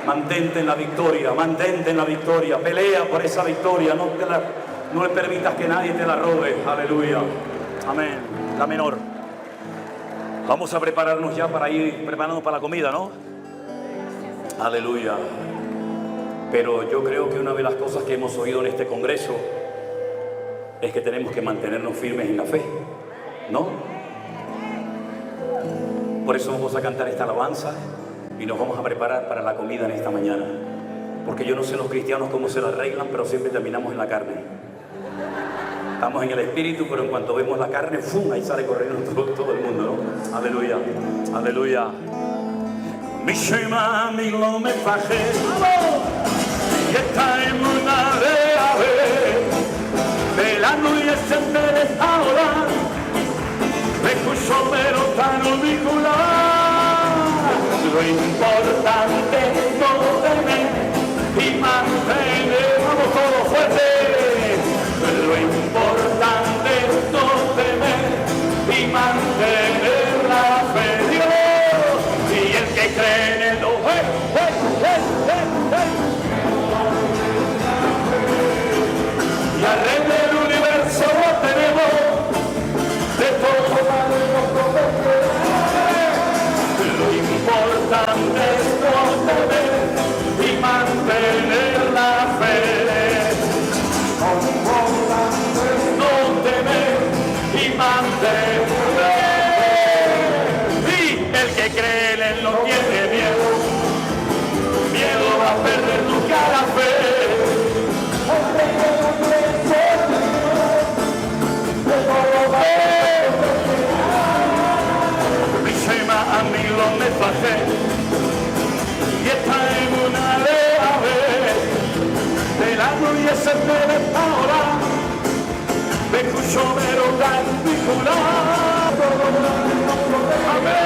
Mantente en la victoria, mantente en la victoria, pelea por esa victoria, no le permitas que nadie te la robe, aleluya, amén. La menor. Vamos a prepararnos ya para ir preparando para la comida, ¿no? Aleluya. Pero yo creo que una de las cosas que hemos oído en este congreso es que tenemos que mantenernos firmes en la fe, ¿no? Por eso vamos a cantar esta alabanza y nos vamos a preparar para la comida en esta mañana. Porque yo no sé los cristianos cómo se la arreglan, pero siempre terminamos en la carne. Estamos en el espíritu, pero en cuanto vemos la carne, ¡fum!, ahí sale corriendo todo el mundo, ¿no? Aleluya, aleluya. Mi shema, mi lo me faje, y está en una de ave, velando y extender ahora, me escucho pero tan vincular. Lo importante es no temer y mantener, vamos todos fuertes. Lo importante es no temer y mantener la fe, Dios. Y el que cree en el y al rey del universo lo tenemos, de todo valemos proteger. Lo importante es no temer y mantener la fe. No temer y mantener. Y el que cree en él no tiene miedo. Miedo va a perder nunca la fe. Mi shema a mí lo me pasé y está en una de ave, velando y ese me ahora, me escucho pero tan vinculado. Amén.